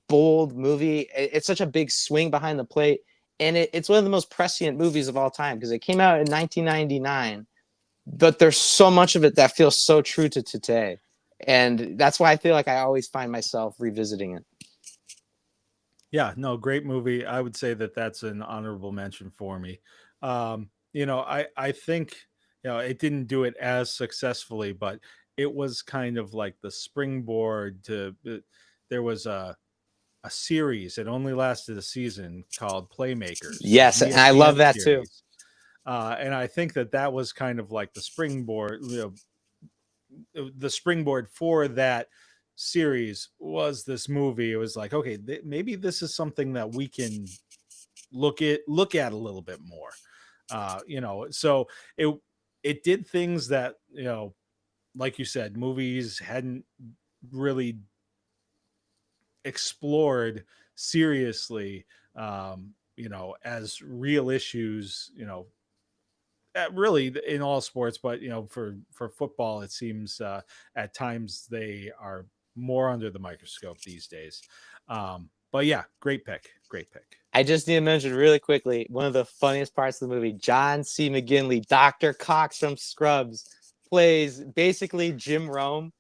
Speaker 2: bold movie. It's such a big swing behind the plate, and it's one of the most prescient movies of all time, because it came out in 1999, but there's so much of it that feels so true to today, and that's why I feel like I always find myself revisiting it.
Speaker 1: Yeah, no, great movie. I would say that that's an honorable mention for me. I think it didn't do it as successfully, but it was kind of like the springboard to. There was a series. It only lasted a season, called Playmakers.
Speaker 2: Yes, and I love that too.
Speaker 1: And I think that was kind of like the springboard. The springboard for that series was this movie. It was like, okay, maybe this is something that we can look at a little bit more. So it did things that, like you said, movies hadn't really explored seriously, as real issues, really in all sports, but for football, it seems at times they are more under the microscope these days. But yeah, great pick, great pick.
Speaker 2: I just need to mention really quickly one of the funniest parts of the movie. John C. McGinley, Dr. Cox from Scrubs, plays basically Jim Rome.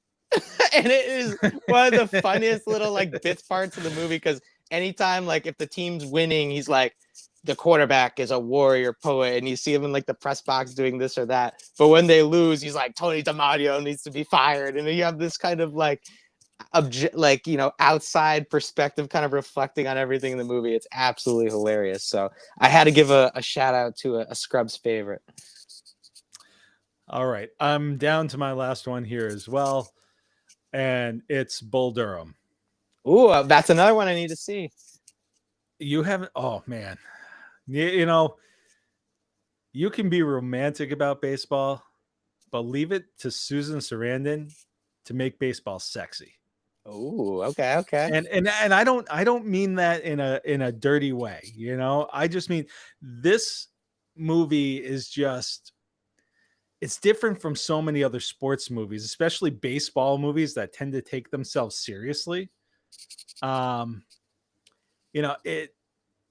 Speaker 2: And it is one of the funniest little like bits parts of the movie, because anytime like if the team's winning, he's like, the quarterback is a warrior poet, and you see him in like the press box doing this or that. But when they lose, he's like, Tony DiMaggio needs to be fired. And then you have this kind of like outside perspective kind of reflecting on everything in the movie. It's absolutely hilarious. So I had to give a shout out to a Scrubs favorite.
Speaker 1: All right, I'm down to my last one here as well, and it's Bull Durham.
Speaker 2: Ooh, that's another one I need to see.
Speaker 1: You haven't? Oh man, you can be romantic about baseball, but leave it to Susan Sarandon to make baseball sexy.
Speaker 2: Oh, okay.
Speaker 1: And I don't mean that in a dirty way, I just mean this movie is just, it's different from so many other sports movies, especially baseball movies that tend to take themselves seriously.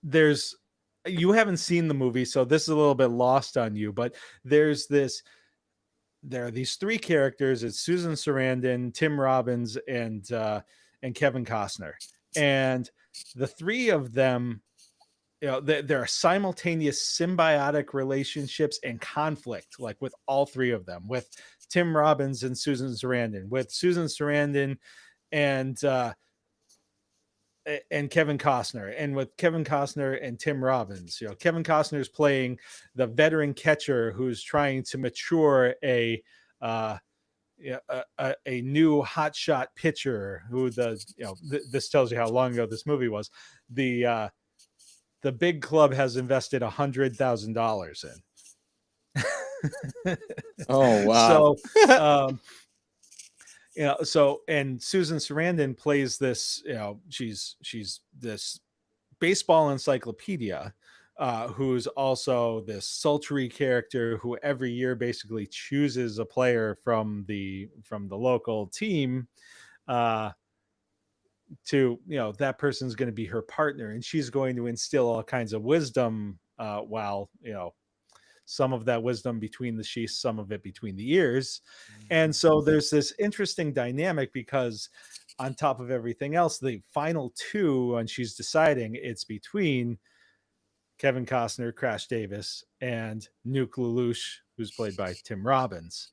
Speaker 1: There's, you haven't seen the movie, so this is a little bit lost on you, but there are these three characters. It's Susan Sarandon, Tim Robbins, and Kevin Costner. And the three of them, there are simultaneous symbiotic relationships and conflict, like with all three of them, with Tim Robbins and Susan Sarandon, with Susan Sarandon and Kevin Costner, and with Kevin Costner and Tim Robbins. Kevin Costner is playing the veteran catcher who's trying to mature a new hotshot pitcher who this tells you how long ago this movie was. The big club has invested $100,000 in.
Speaker 2: Oh wow.
Speaker 1: So and Susan Sarandon plays this, she's this baseball encyclopedia, who's also this sultry character who every year basically chooses a player from the local team, to that person's going to be her partner, and she's going to instill all kinds of wisdom, while some of that wisdom between the sheaths, some of it between the ears. And so there's this interesting dynamic, because on top of everything else, the final two, and she's deciding, it's between Kevin Costner, Crash Davis, and Nuke Lelouch, who's played by Tim Robbins.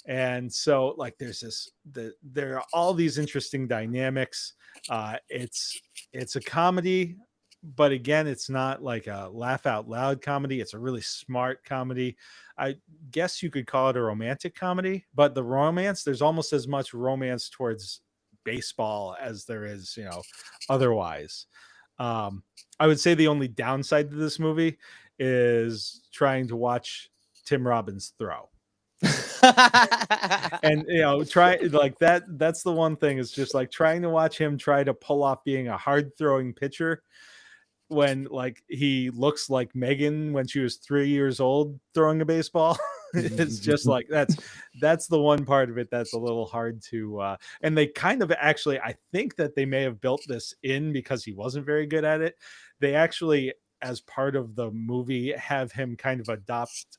Speaker 1: And so like there are all these interesting dynamics. It's a comedy, but again, it's not like a laugh out loud comedy. It's a really smart comedy. I guess you could call it a romantic comedy, but the romance, there's almost as much romance towards baseball as there is, otherwise. I would say the only downside to this movie is trying to watch Tim Robbins throw. And try like that's the one thing, is just like trying to watch him try to pull off being a hard throwing pitcher when like he looks like Megan when she was 3 years old throwing a baseball. It's just like that's the one part of it that's a little hard to and they kind of actually, I think that they may have built this in because he wasn't very good at it. They actually, as part of the movie, have him kind of adopt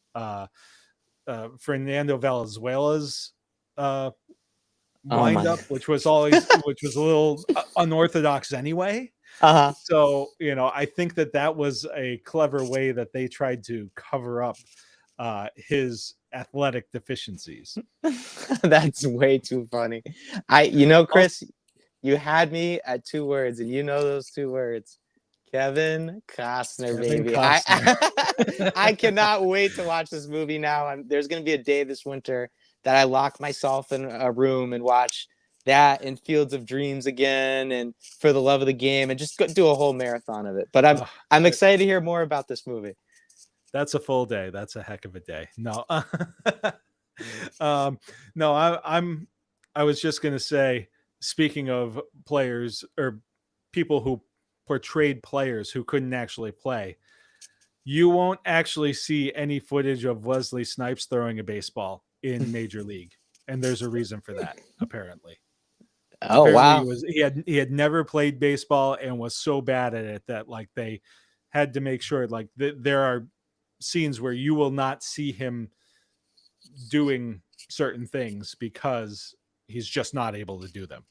Speaker 1: Fernando Valenzuela's wind up, which was a little unorthodox anyway. So I think that was a clever way that they tried to cover up his athletic deficiencies.
Speaker 2: That's way too funny. Chris, you had me at two words, and those two words. Kevin Costner, baby. Costner. I cannot wait to watch this movie now. There's going to be a day this winter that I lock myself in a room and watch that and Fields of Dreams again, and For the Love of the Game, and just do a whole marathon of it. But I'm excited to hear more about this movie.
Speaker 1: That's a full day. That's a heck of a day. No, um, no, I was just gonna say, speaking of players or people who portrayed players who couldn't actually play, you won't actually see any footage of Wesley Snipes throwing a baseball in Major League, and there's a reason for that. Apparently,
Speaker 2: Oh wow.
Speaker 1: he had never played baseball and was so bad at it that like they had to make sure like there are scenes where you will not see him doing certain things because he's just not able to do them.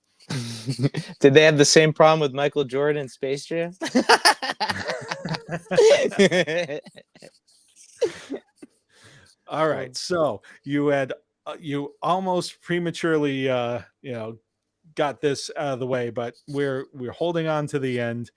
Speaker 2: Did they have the same problem with Michael Jordan in Space Jam?
Speaker 1: All right, so you had you almost prematurely got this out of the way, but we're holding on to the end.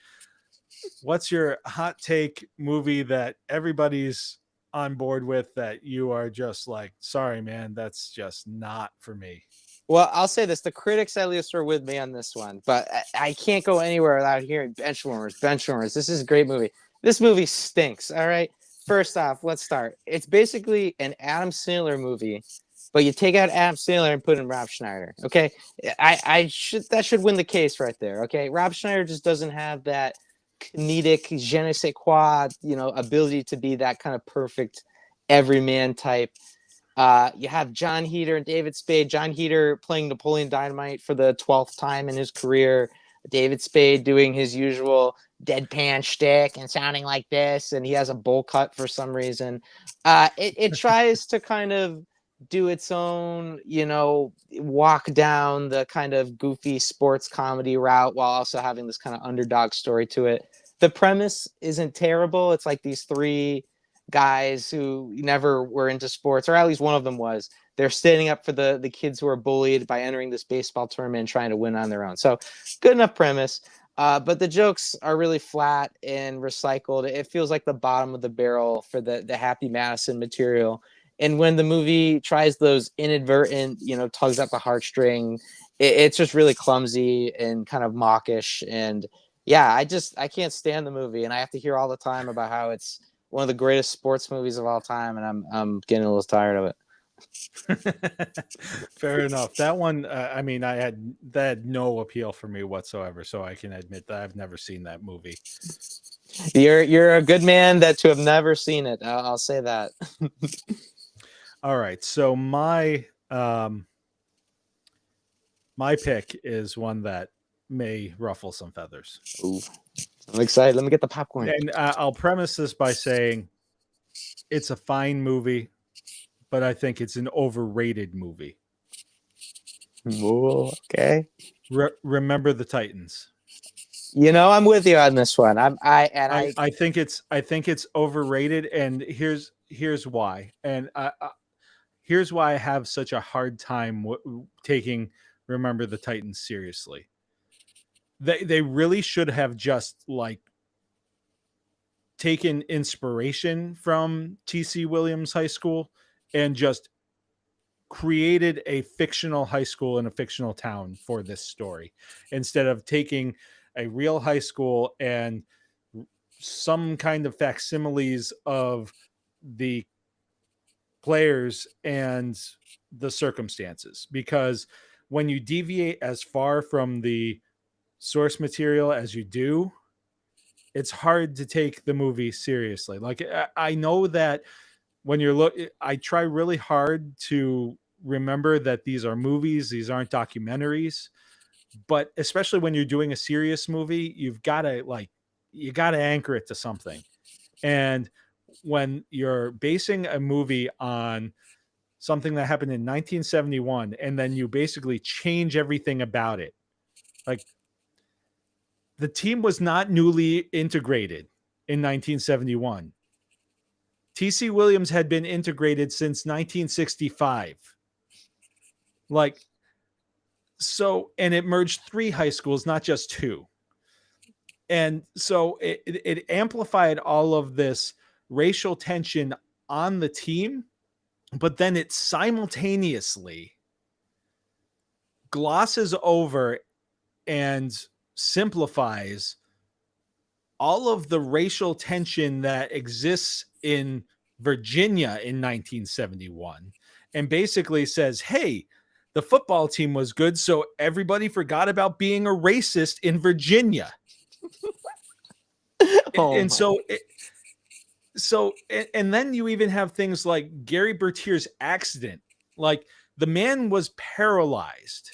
Speaker 1: What's your hot take movie that everybody's on board with that you are just like, sorry man, that's just not for me?
Speaker 2: Well, I'll say this: the critics at least are with me on this one, but I can't go anywhere without hearing Benchwarmers. Benchwarmers. This is a great movie. This movie stinks. All right. First off, let's start. It's basically an Adam Sandler movie, but you take out Adam Sandler and put in Rob Schneider. Okay, that should win the case right there. Okay, Rob Schneider just doesn't have that comedic je ne sais quoi, ability to be that kind of perfect everyman type. You have John Heater and David Spade. John Heater playing Napoleon Dynamite for the 12th time in his career. David Spade doing his usual deadpan shtick and sounding like this, and he has a bowl cut for some reason. It tries to kind of do its own, walk down the kind of goofy sports comedy route while also having this kind of underdog story to it. The premise isn't terrible. It's like these three guys who never were into sports, or at least one of them was. They're standing up for the kids who are bullied by entering this baseball tournament and trying to win on their own. So good enough premise. But the jokes are really flat and recycled. It feels like the bottom of the barrel for the Happy Madison material. And when the movie tries those inadvertent, tugs at the heartstring, it's just really clumsy and kind of mawkish. And yeah, I can't stand the movie, and I have to hear all the time about how it's one of the greatest sports movies of all time, and I'm getting a little tired of it.
Speaker 1: Fair enough. That one, I mean, that had no appeal for me whatsoever. So I can admit that I've never seen that movie.
Speaker 2: You're a good man to have never seen it. I'll say that.
Speaker 1: All right. So my pick is one that may ruffle some feathers.
Speaker 2: Ooh, I'm excited. Let me get the popcorn.
Speaker 1: And I'll premise this by saying it's a fine movie, but I think it's an overrated movie.
Speaker 2: Ooh, okay.
Speaker 1: Remember the Titans.
Speaker 2: I'm with you on this one.
Speaker 1: I think it's overrated, and here's why. And here's why I have such a hard time taking Remember the Titans seriously. They really should have just like taken inspiration from T.C. Williams High School and just created a fictional high school in a fictional town for this story, instead of taking a real high school and some kind of facsimiles of the players and the circumstances. Because when you deviate as far from the source material as you do, it's hard to take the movie seriously. Like I know that when I try really hard to remember that these are movies, these aren't documentaries. But especially when you're doing a serious movie, you got to anchor it to something. And when you're basing a movie on something that happened in 1971, and then you basically change everything about it, like the team was not newly integrated in 1971. T.C. Williams had been integrated since 1965. And it merged 3 high schools, not just 2. And so it amplified all of this racial tension on the team, but then it simultaneously glosses over and simplifies all of the racial tension that exists in Virginia in 1971 and basically says, hey, the football team was good, so everybody forgot about being a racist in Virginia.
Speaker 2: Oh
Speaker 1: And
Speaker 2: my.
Speaker 1: and then you even have things like Gary Bertier's accident. Like the man was paralyzed,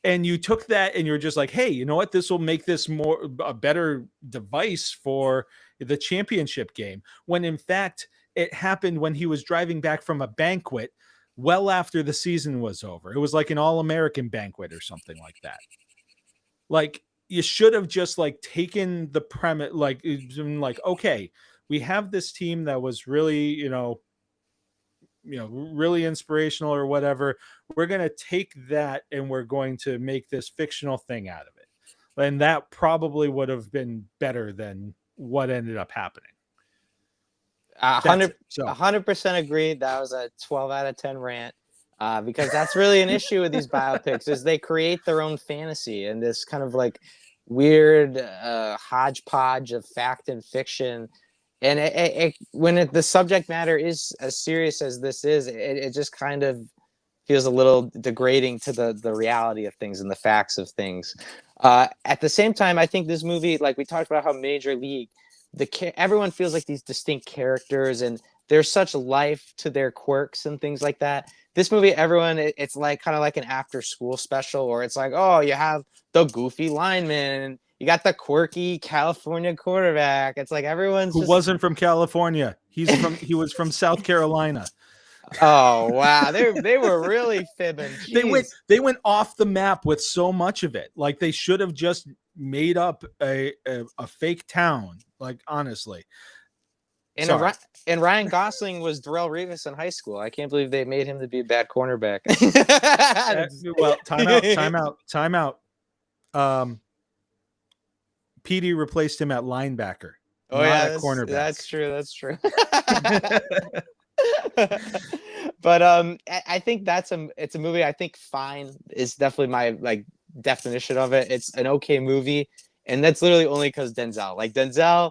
Speaker 1: and you took that and you're just like, hey, you know what, this will make this more a better device for the championship game, when in fact it happened when he was driving back from a banquet well after the season was over. It was like an all-American banquet or something like that. Like you should have just like taken the premise, like okay, we have this team that was really, really inspirational or whatever. We're going to take that and we're going to make this fictional thing out of it. And that probably would have been better than what ended up happening.
Speaker 2: A
Speaker 1: That's
Speaker 2: hundred,
Speaker 1: it. So
Speaker 2: 100% agreed. That was a 12 out of 10 rant. Because that's really an issue with these biopics is they create their own fantasy and this kind of like weird hodgepodge of fact and fiction. And when the subject matter is as serious as this is, it just kind of feels a little degrading to the reality of things and the facts of things. At the same time, I think this movie, like we talked about how Major League, everyone feels like these distinct characters and there's such life to their quirks and things like that. This movie, everyone, it's like kind of like an after school special, or it's like, oh, you have the goofy lineman and you got the quirky California quarterback. It's like everyone's
Speaker 1: who
Speaker 2: just,
Speaker 1: wasn't from California? He was from South Carolina.
Speaker 2: oh wow, they were really fibbing.
Speaker 1: they went
Speaker 2: Jeez.
Speaker 1: they went off the map with so much of it. Like they should have just made up a fake town. Like honestly,
Speaker 2: And
Speaker 1: sorry.
Speaker 2: and Ryan Gosling was Darrell Revis in high school. I can't believe they made him to be a bad cornerback.
Speaker 1: Well, time out. PD replaced him at linebacker,
Speaker 2: Oh
Speaker 1: not
Speaker 2: yeah,
Speaker 1: at cornerback.
Speaker 2: that's true. That's true. But I think it's a movie. I think fine is definitely my like definition of it. It's an okay movie, and that's literally only because Denzel. Like Denzel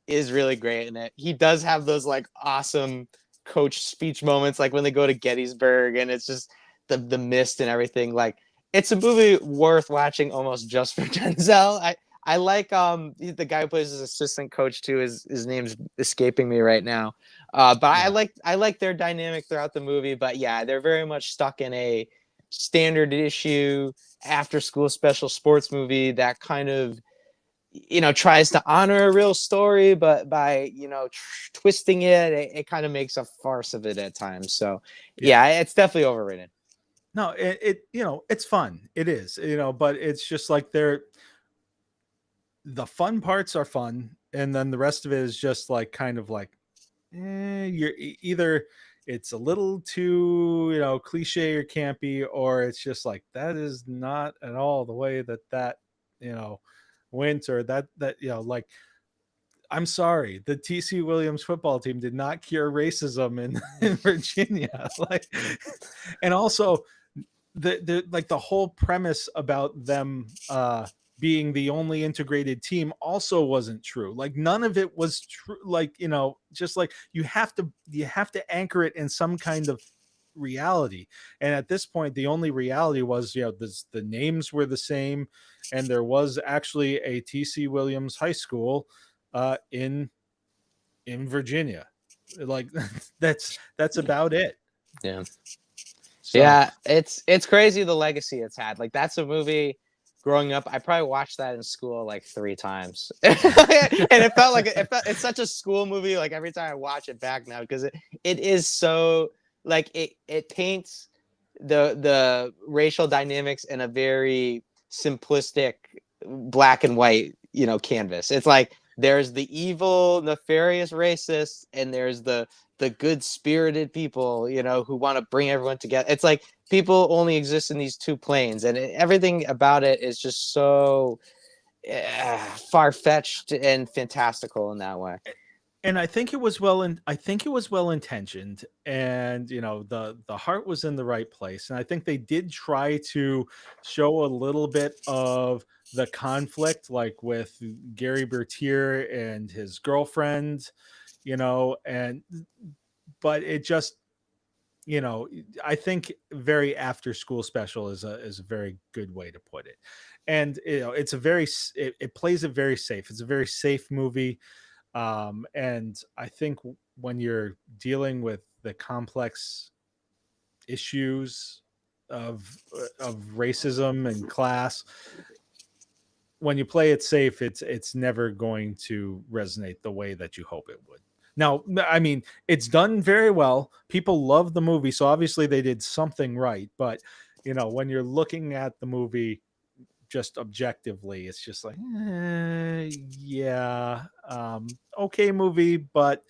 Speaker 2: is really great in it. He does have those like awesome coach speech moments, like when they go to Gettysburg, and it's just the mist and everything. Like it's a movie worth watching almost just for Denzel. I like the guy who plays his assistant coach too. His name's escaping me right now. But
Speaker 1: Yeah.
Speaker 2: I like their dynamic throughout the movie. But yeah, they're very much stuck in a standard issue after school special sports movie that kind of tries to honor a real story, but by twisting it kind of makes a farce of it at times. So
Speaker 1: Yeah.
Speaker 2: yeah, it's definitely overrated.
Speaker 1: No, it's fun. It is, but it's just like the fun parts are fun, and then the rest of it is just like kind of like you're either it's a little too cliche or campy, or it's just like that is not at all the way that went, or that like I'm sorry, the TC Williams football team did not cure racism in Virginia. Like, and also the like the whole premise about them being the only integrated team also wasn't true. Like none of it was true. Like, just like you have to anchor it in some kind of reality. And at this point, the only reality was, the names were the same, and there was actually a TC Williams high school in Virginia. Like that's about it.
Speaker 2: Yeah.
Speaker 1: So
Speaker 2: Yeah, it's crazy the legacy it's had. Like that's a movie growing up. I probably watched that in school like 3 times. And it felt like it's such a school movie like every time I watch it back now because it is so like it paints the racial dynamics in a very simplistic black and white, canvas. It's like there's the evil, nefarious racists and there's the good spirited people, who want to bring everyone together. It's like people only exist in these two planes, and everything about it is just so far fetched and fantastical in that way.
Speaker 1: and I think it was well intentioned, and the heart was in the right place, and I think they did try to show a little bit of the conflict, like with Gary Bertier and his girlfriend, but it just, I think very after school special is a very good way to put it. And it's it plays it very safe. It's a very safe movie. And I think when you're dealing with the complex issues of racism and class, when you play it safe, it's never going to resonate the way that you hope it would. Now, I mean, it's done very well. People love the movie, so obviously they did something right. But when you're looking at the movie just objectively, it's just like, yeah, okay movie, but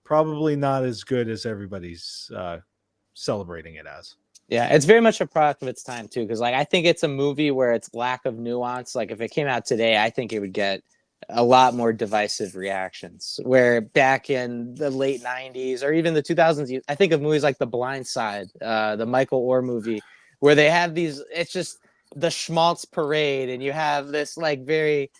Speaker 1: probably not as good as everybody's celebrating it as.
Speaker 2: Yeah, it's very much a product of its time too, because like I think it's a movie where its lack of nuance, like if it came out today, I think it would get a lot more divisive reactions. Where back in the late '90s or even the 2000s, I think of movies like The Blind Side, the Michael Orr movie, where they have these. It's just the schmaltz parade, and you have this like very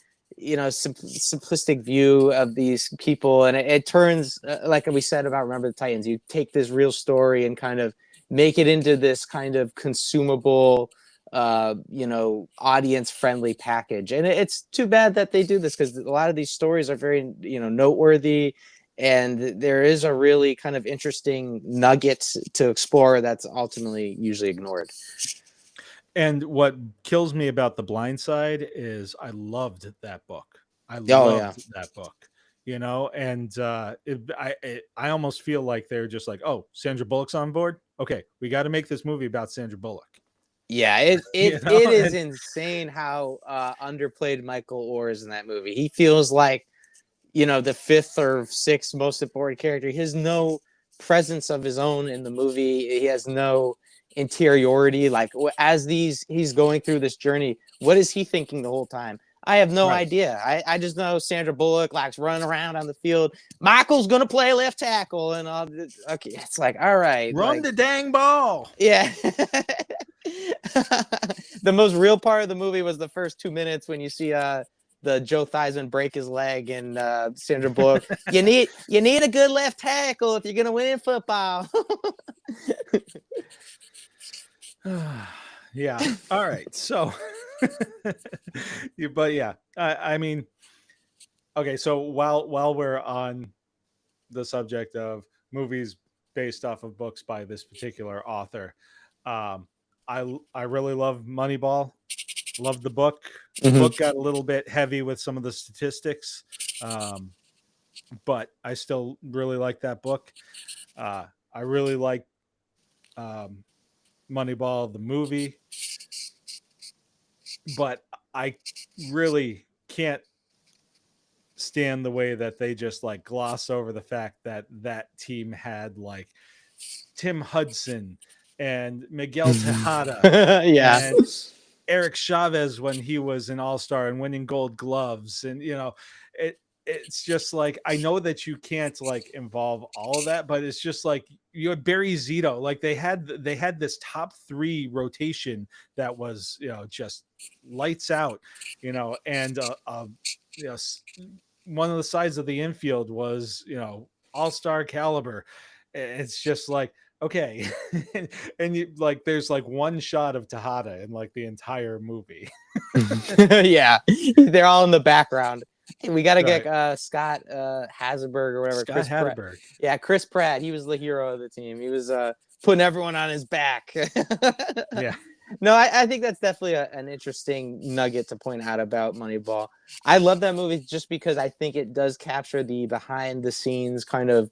Speaker 2: simplistic view of these people, and it turns like we said about Remember the Titans. You take this real story and kind of make it into this kind of consumable audience friendly package, and it's too bad that they do this, because a lot of these stories are very noteworthy, and there is a really kind of interesting nugget to explore that's ultimately usually ignored.
Speaker 1: And what kills me about The Blind Side is I loved that book. I that book, and I almost feel like they're just like, oh, Sandra Bullock's on board. Okay, we got to make this movie about Sandra Bullock.
Speaker 2: Yeah, it is insane how underplayed Michael Orr is in that movie. He feels like, the fifth or sixth most important character. He has no presence of his own in the movie. He has no interiority. Like as he's going through this journey, what is he thinking the whole time? I have no idea. I just know Sandra Bullock likes running around on the field. Michael's gonna play left tackle, and okay, it's like, all right,
Speaker 1: run the dang ball.
Speaker 2: Yeah. The most real part of the movie was the first 2 minutes when you see the Joe Theismann break his leg, and Sandra Bullock. you need a good left tackle if you're gonna win in football.
Speaker 1: Yeah. All right. So, but yeah, I mean, okay. So while we're on the subject of movies based off of books by this particular author, I really love Moneyball. Love the book. The book got a little bit heavy with some of the statistics, but I still really like that book. I really like Moneyball, the movie, but I really can't stand the way that they just like gloss over the fact that that team had like Tim Hudson and Miguel Tejada,
Speaker 2: yeah,
Speaker 1: and Eric Chavez when he was an all-star and winning Gold Gloves, and it's just like, I know that you can't like involve all of that, but it's just like you had Barry Zito, like they had this top three rotation that was just lights out, and one of the sides of the infield was all-star caliber. It's just like, okay. and you like there's like one shot of Tejada in like the entire movie.
Speaker 2: Yeah, they're all in the background. Hey, we got to get Scott Hasenberg or whatever.
Speaker 1: Scott Hasenberg.
Speaker 2: Yeah, Chris Pratt. He was the hero of the team. He was putting everyone on his back.
Speaker 1: Yeah.
Speaker 2: No, I think that's definitely an interesting nugget to point out about Moneyball. I love that movie just because I think it does capture the behind the scenes kind of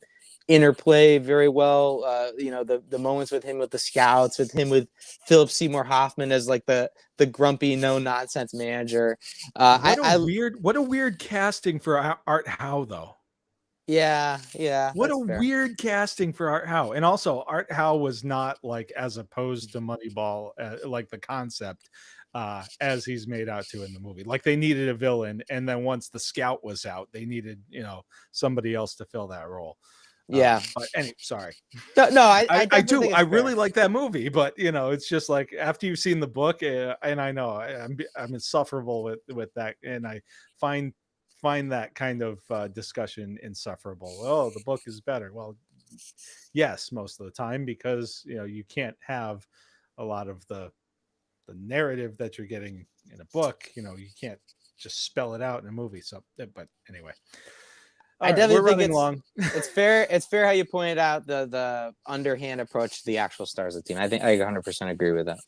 Speaker 2: interplay very well. The moments with him with the scouts, with him with Philip Seymour Hoffman as like the grumpy no nonsense manager.
Speaker 1: What a weird casting for Art Howe though.
Speaker 2: Yeah.
Speaker 1: What a weird casting for Art Howe. And also Art Howe was not like as opposed to Moneyball, like the concept, as he's made out to in the movie. Like they needed a villain, and then once the scout was out, they needed somebody else to fill that role.
Speaker 2: Yeah.
Speaker 1: But anyway, sorry.
Speaker 2: No,
Speaker 1: I do. I really like that movie, but it's just like after you've seen the book, and I know I'm insufferable with that, and I find find that kind of discussion insufferable. Oh, the book is better. Well, yes, most of the time, because you can't have a lot of the narrative that you're getting in a book. You can't just spell it out in a movie. So, but anyway, all
Speaker 2: I
Speaker 1: right, we're
Speaker 2: definitely think
Speaker 1: running long.
Speaker 2: it's fair. It's fair how you pointed out the underhand approach to the actual stars of the team. I think I 100% agree with that.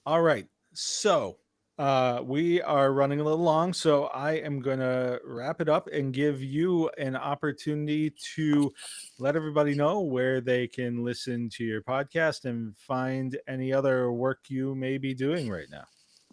Speaker 1: All right, so we are running a little long, so I am gonna wrap it up and give you an opportunity to let everybody know where they can listen to your podcast and find any other work you may be doing right now.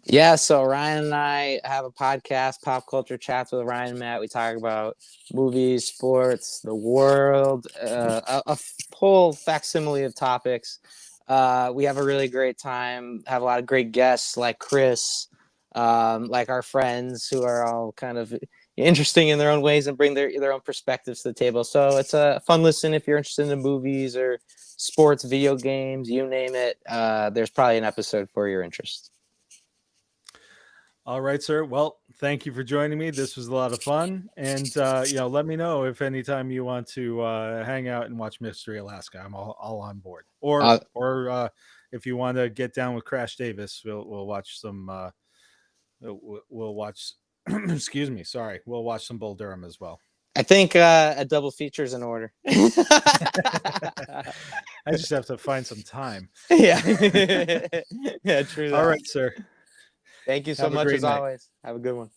Speaker 2: Yeah, so Ryan and I have a podcast, Pop Culture Chats with Ryan and Matt. We talk about movies, sports, the world, a whole facsimile of topics. We have a really great time, have a lot of great guests like Chris, like our friends who are all kind of interesting in their own ways and bring their own perspectives to the table. So it's a fun listen if you're interested in the movies or sports, video games, you name it. There's probably an episode for your interest.
Speaker 1: All right, sir. Well, thank you for joining me. This was a lot of fun, and let me know if anytime you want to hang out and watch Mystery Alaska. I'm all on board. Or if you want to get down with Crash Davis, we'll watch some. We'll watch. Excuse me. Sorry. We'll watch some Bull Durham as well.
Speaker 2: I think a double feature is in order.
Speaker 1: I just have to find some time.
Speaker 2: Yeah. Yeah, true.
Speaker 1: All right, sir.
Speaker 2: Thank you so much as always. Have a good one.